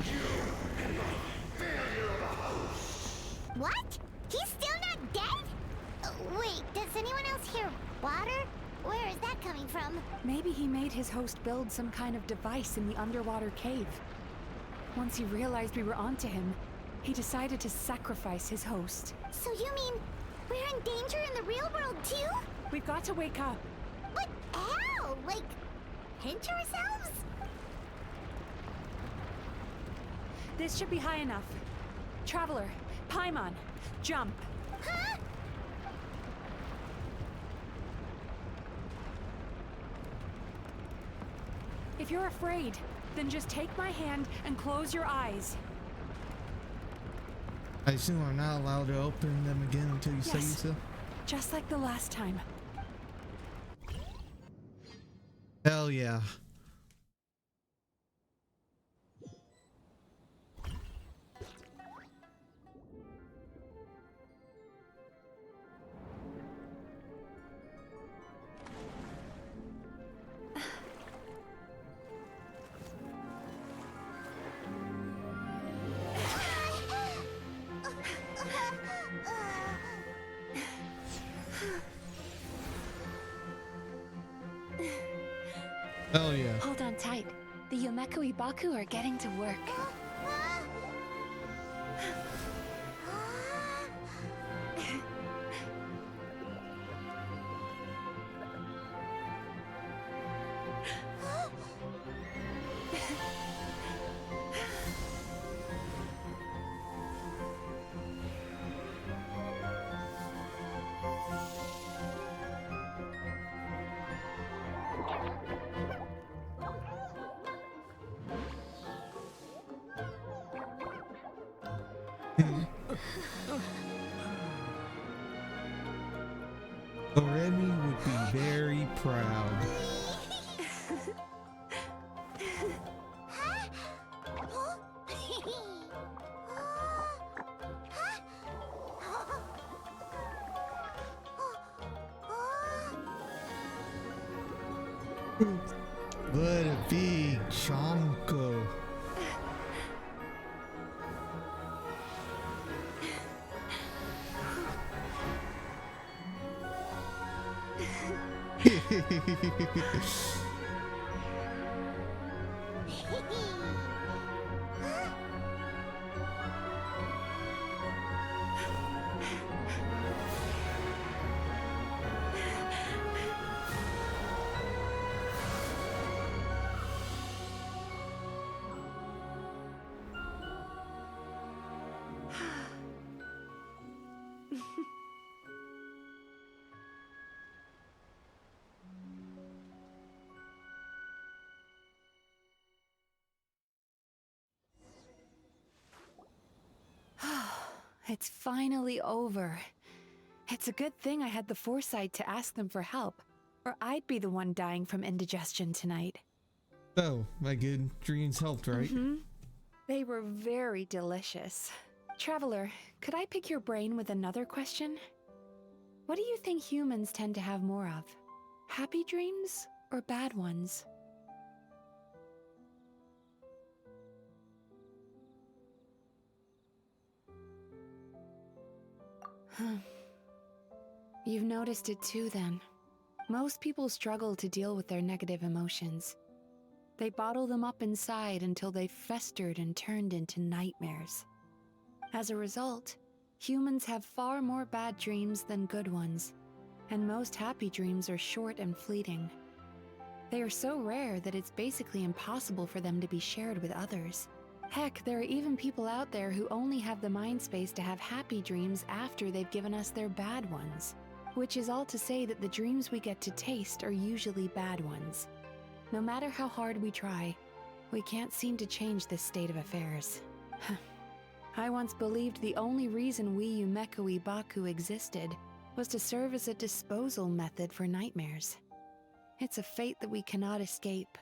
You and my failure of a host! What? He's still not dead? Wait, does anyone else hear water? Where is that coming from? Maybe he made his host build some kind of device in the underwater cave. Once he realized we were onto him, he decided to sacrifice his host. So you mean we're in danger in the real world too? We've got to wake up. But how? Like, pinch ourselves? This should be high enough. Traveler, Paimon, jump. Huh? If you're afraid, then just take my hand and close your eyes. I assume I'm not allowed to open them again until you say Yes. so? Just like the last time. Hell yeah. Hell yeah. Hold on tight. The Yumekuibaku are getting to work. Remy would be very proud. What a big chonko. It's finally over. It's a good thing I had the foresight to ask them for help, or I'd be the one dying from indigestion tonight. Oh, my good dreams helped, right? They were very delicious. Traveler, could I pick your brain with another question? What do you think humans tend to have more of? Happy dreams or bad ones? You've noticed it too, then. Most people struggle to deal with their negative emotions. They bottle them up inside until they've festered and turned into nightmares. As a result, humans have far more bad dreams than good ones, and most happy dreams are short and fleeting. They are so rare that it's basically impossible for them to be shared with others. Heck, there are even people out there who only have the mind space to have happy dreams after they've given us their bad ones. Which is all to say that the dreams we get to taste are usually bad ones. No matter how hard we try, we can't seem to change this state of affairs. I once believed the only reason we Yumemizuki Baku existed was to serve as a disposal method for nightmares. It's a fate that we cannot escape,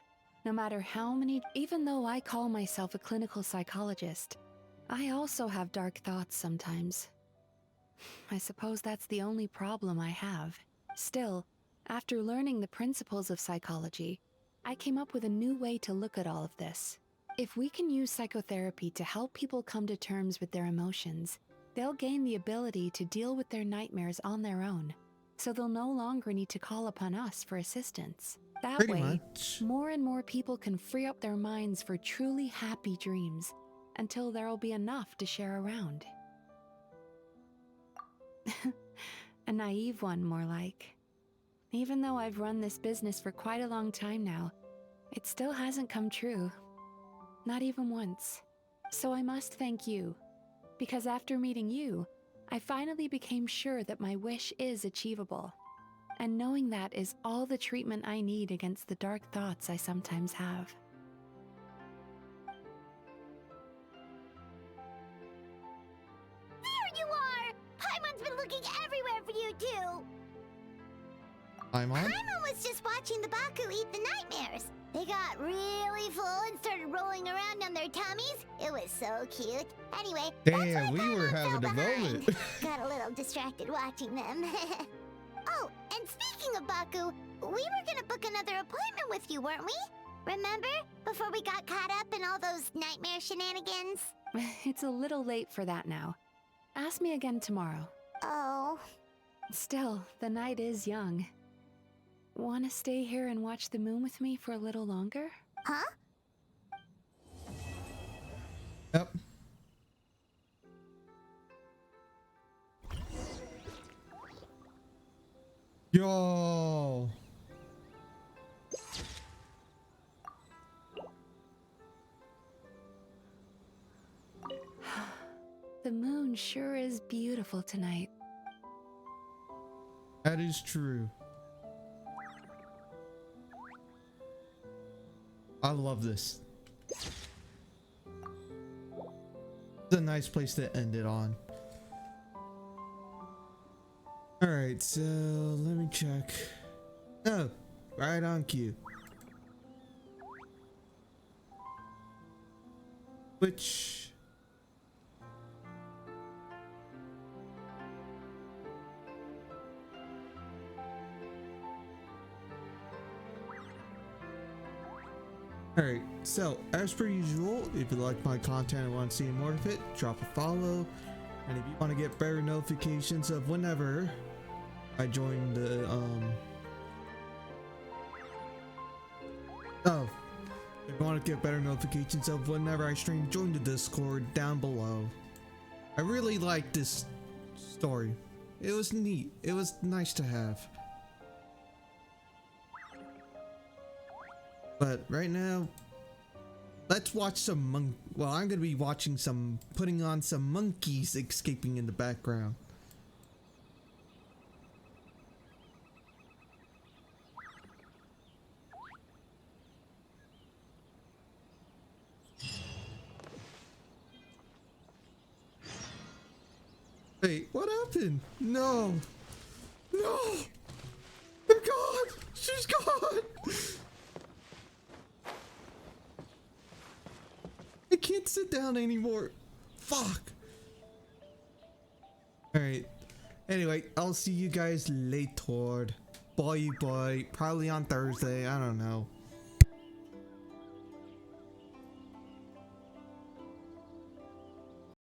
no matter how many. Even though I call myself a clinical psychologist, I also have dark thoughts sometimes. I suppose that's the only problem I have. Still, after learning the principles of psychology, I came up with a new way to look at all of this. If we can use psychotherapy to help people come to terms with their emotions, they'll gain the ability to deal with their nightmares on their own, so they'll no longer need to call upon us for assistance. That Pretty way, much. more and more people can free up their minds for truly happy dreams, until there'll be enough to share around. A naive one, more like. Even though I've run this business for quite a long time now, it still hasn't come true. Not even once. So I must thank you, because after meeting you, I finally became sure that my wish is achievable. And knowing that is all the treatment I need against the dark thoughts I sometimes have. There you are! Paimon's been looking everywhere for you, too! I'm on? Paimon was just watching the Baku eat the nightmares. They got really full and started rolling around on their tummies. It was so cute. Anyway, Damn, we were having a moment. Got a little distracted watching them. Oh, and speaking of Baku, we were gonna book another appointment with you, weren't we? Remember? Before we got caught up in all those nightmare shenanigans? It's a little late for that now. Ask me again tomorrow. Oh. Still, the night is young. Wanna stay here and watch the moon with me for a little longer? Huh? Yep. Yo. The moon sure is beautiful tonight. That is true. I love this. It's a nice place to end it on. Alright, so let me check. Oh, right on cue. Which... Alright, so as per usual, if you like my content and want to see more of it, drop a follow. And if you want to get better notifications of whenever I join the if you want to get better notifications of whenever I stream, join the Discord down below. I really like this story. It was neat. It was nice to have. But right now, let's watch some well, I'm gonna be watching putting on some monkeys escaping in the background. Wait, what happened? No. No. They're gone. She's gone. I can't sit down anymore. Fuck. Alright. Anyway, I'll see you guys later. Bye bye. Probably on Thursday. I don't know.